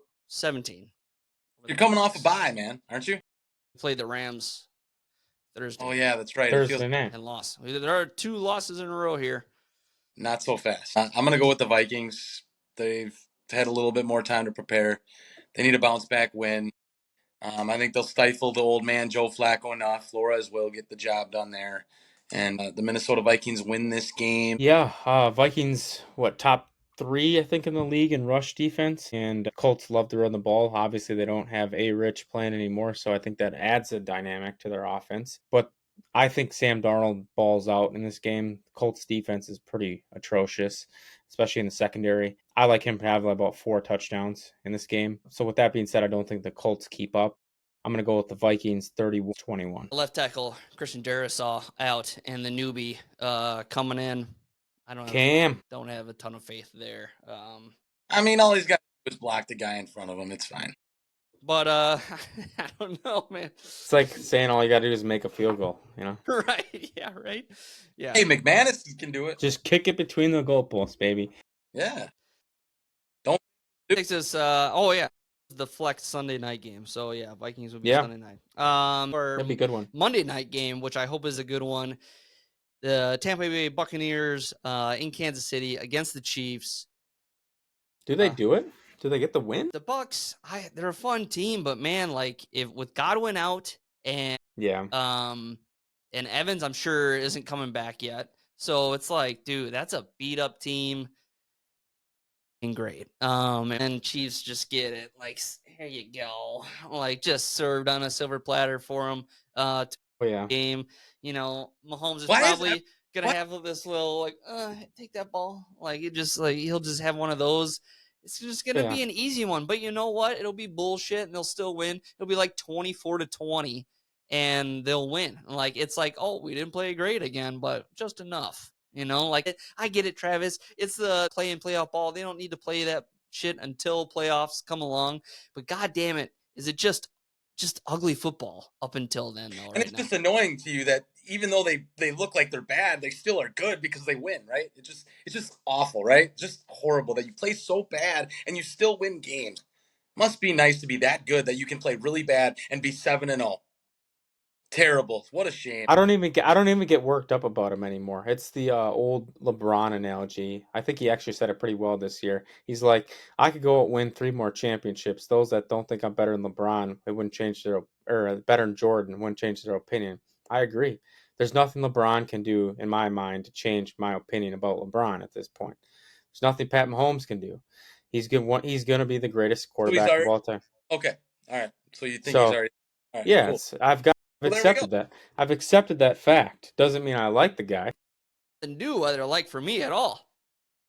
You're coming off a bye, man, aren't you? Played the Rams Thursday. Oh, yeah, that's right. It Thursday feels night. And lost. There are 2 losses in a row here. not so fast. I'm going to go with the Vikings. They've had a little bit more time to prepare. They need a bounce-back win. I think they'll stifle the old man Joe Flacco enough. Flores will get the job done there. And the Minnesota Vikings win this game. Yeah, Vikings, top 3, I think, in the league in rush defense, and Colts love to run the ball. Obviously, they don't have A-Rich playing anymore, so I think that adds a dynamic to their offense. But I think Sam Darnold balls out in this game. Colts defense is pretty atrocious, especially in the secondary. I like him to have about 4 touchdowns in this game. So with that being said, I don't think the Colts keep up. I'm going to go with the Vikings 31-21. Left tackle Christian Darrisaw out, and the newbie coming in. I don't have a ton of faith there. I mean, all he's got to do is block the guy in front of him. It's fine. But I don't know, man. It's like saying all you got to do is make a field goal, you know? Right. Yeah, right. Yeah. Hey, McManus can do it. Just kick it between the goalposts, baby. Yeah. Takes us the flex Sunday night game. So yeah, Vikings would be Sunday night. That'd be a good one. Monday night game, which I hope is a good one. The Tampa Bay Buccaneers in Kansas City against the Chiefs. Do they do it? Do they get the win? The Bucs, they're a fun team, but man, like if with Godwin out and and Evans, I'm sure isn't coming back yet. So it's like, dude, that's a beat up team. Great. And Chiefs just get it. Like, here you go. Like, just served on a silver platter for them. Game. You know, Mahomes is probably gonna have this little like, take that ball. Like, he'll just have one of those. It's just gonna be an easy one. But you know what? It'll be bullshit, and they'll still win. It'll be like 24-20, and they'll win. Like, it's like, oh, we didn't play great again, but just enough. You know, like I get it, Travis. It's the play and playoff ball. They don't need to play that shit until playoffs come along. But god damn it, is it just ugly football up until then, though? And it's just annoying to you that even though they look like they're bad, they still are good because they win, right? It's just awful, right? Just horrible that you play so bad and you still win games. Must be nice to be that good that you can play really bad and be 7-0. Terrible. What a shame. I don't even get worked up about him anymore. It's the old LeBron analogy. I think he actually said it pretty well this year. He's like, I could go out and win 3 more championships. Those that don't think I'm better than LeBron, it wouldn't change their or better than Jordan, wouldn't change their opinion. I agree. There's nothing LeBron can do in my mind to change my opinion about LeBron at this point. There's nothing Pat Mahomes can do. He's gonna be the greatest quarterback of all time. Okay. All right. So you think he's already right, yeah, cool. I've accepted that. I've accepted that fact. Doesn't mean I like the guy. Didn't do whether like for me at all.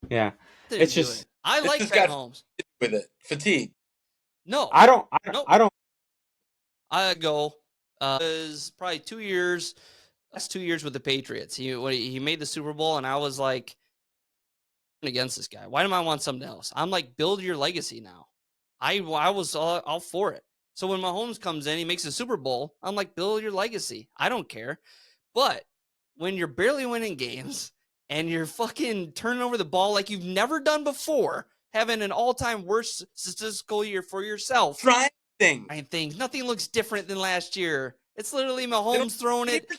Yeah, it's just I like Pat Mahomes with it. Fatigue. No, I don't. I go. Was probably 2 years. Last 2 years with the Patriots. He made the Super Bowl, and I was like against this guy. Why do I want something else? I'm like, build your legacy now. I was all for it. So when Mahomes comes in, he makes a Super Bowl. I'm like, build your legacy. I don't care. But when you're barely winning games and you're fucking turning over the ball like you've never done before, having an all-time worst statistical year for yourself. Trying things. Nothing looks different than last year. It's literally Mahomes throwing it.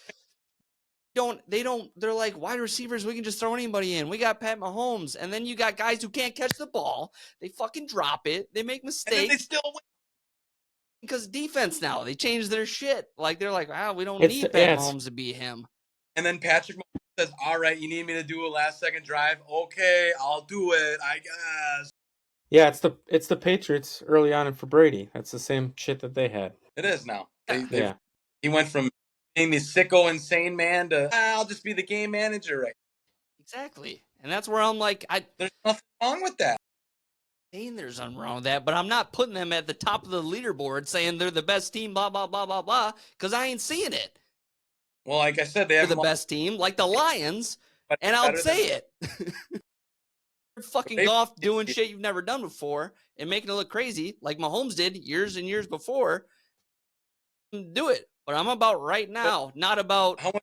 They're like wide receivers. We can just throw anybody in. We got Pat Mahomes. And then you got guys who can't catch the ball. They fucking drop it. They make mistakes. And then they still win. Because defense now, they changed their shit. Like, they're like, wow, we don't need Pat Mahomes to be him. And then Patrick Mahomes says, all right, you need me to do a last-second drive? Okay, I'll do it, I guess. Yeah, it's the Patriots early on for Brady. That's the same shit that they had. It is now. He went from being the sicko, insane man to, I'll just be the game manager. Right? Exactly. And that's where I'm like, there's nothing wrong with that. There's nothing wrong with that, but I'm not putting them at the top of the leaderboard saying they're the best team, blah, blah, blah, blah, blah, because I ain't seeing it. Well, like I said, they're the best team, like the Lions, and I'll say it. Fucking golf doing shit you've never done before and making it look crazy, like Mahomes did years and years before. Do it, but I'm about right now, not about how much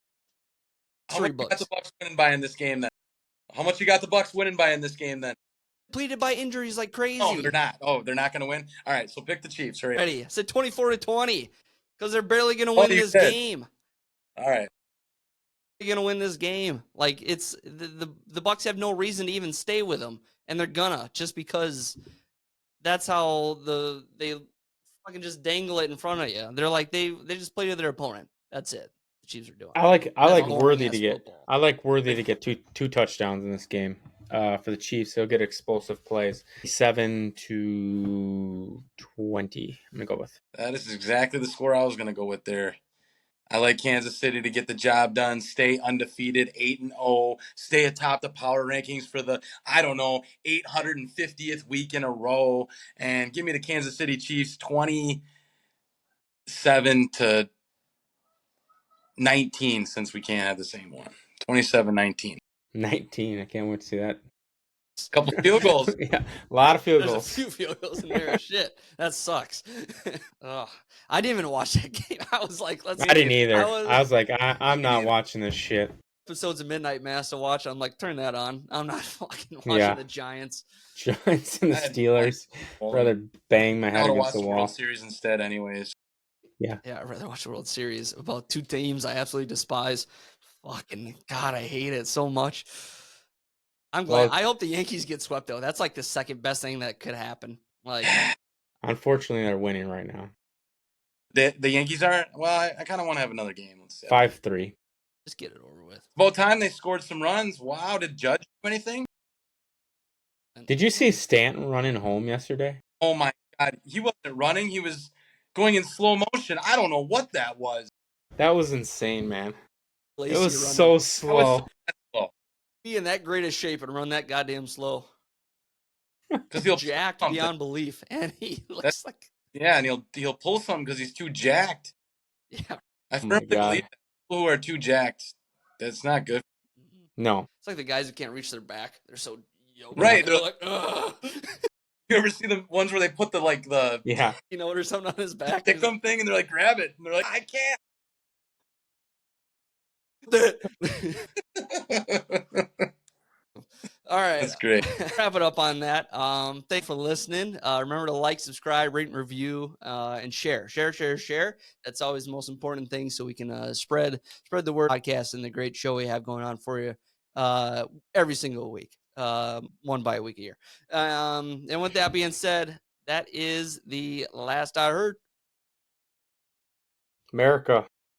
you got the Bucs winning by in this game then? How much you got the Bucs winning by in this game then? Depleted by injuries like crazy. Oh, they're not. Oh, they're not going to win. All right, so pick the Chiefs. Hurry up. Ready? I said 24-20 because they're barely going to win this game. All right. They're going to win this game. Like it's the Bucks have no reason to even stay with them, and they're gonna just because that's how they fucking just dangle it in front of you. They're like they just play to their opponent. That's it. The Chiefs are doing. I like That's Worthy to boring-ass get. football. I like Worthy to get two touchdowns in this game. For the Chiefs, he'll get explosive plays. 7-20. I'm gonna go with. That is exactly the score I was going to go with there. I like Kansas City to get the job done, stay undefeated, 8-0, stay atop the power rankings for the, 850th week in a row, and give me the Kansas City Chiefs 27-19 since we can't have the same one. 27-19. 19. I can't wait to see that. Couple field goals. Yeah, a lot of field There's goals. a few field goals in there. Shit, that sucks. Ugh. I didn't even watch that game. I was like, let's. I didn't either. I was like, I'm not watching this shit. episodes of Midnight Mass to watch. I'm like, turn that on. I'm not fucking watching the Giants. Giants and the Steelers. Rather bang my I head would against watch the the wall. World Series instead, anyways. Yeah, I'd rather watch the World Series about two teams I absolutely despise. Fucking God, I hate it so much. I'm glad. I hope the Yankees get swept though. That's like the second best thing that could happen. Like, Unfortunately, they're winning right now. The Yankees are, well, I kind of want to have another game. Let's see. 5-3. just get it over with. About time they scored some runs. Wow, did Judge do anything? Did you see Stanton running home yesterday? Oh my God, he wasn't running. He was going in slow motion. I don't know what that was. That was insane, man. Lacy It was running. so slow. Slow. Be in that great a shape and run that goddamn slow. Because he'll Jacked something. beyond belief, and he looks like Yeah, and he'll pull something because he's too jacked. yeah. I Oh my firmly God. believe that people who are too jacked, that's not good. No. It's like the guys who can't reach their back. They're so yoked. Right, They're like, ugh. You ever see the ones where they put the Yeah. You know, or something on his back. pick them thing and they're like, grab it, and they're like, I can't. All right. That's great. Wrap it up on that. Thanks for listening. Remember to like, subscribe, rate, and review, and share. Share. That's always the most important thing so we can spread the word podcast and the great show we have going on for you every single week. One by a week a year. And with that being said, that is the last I heard. America.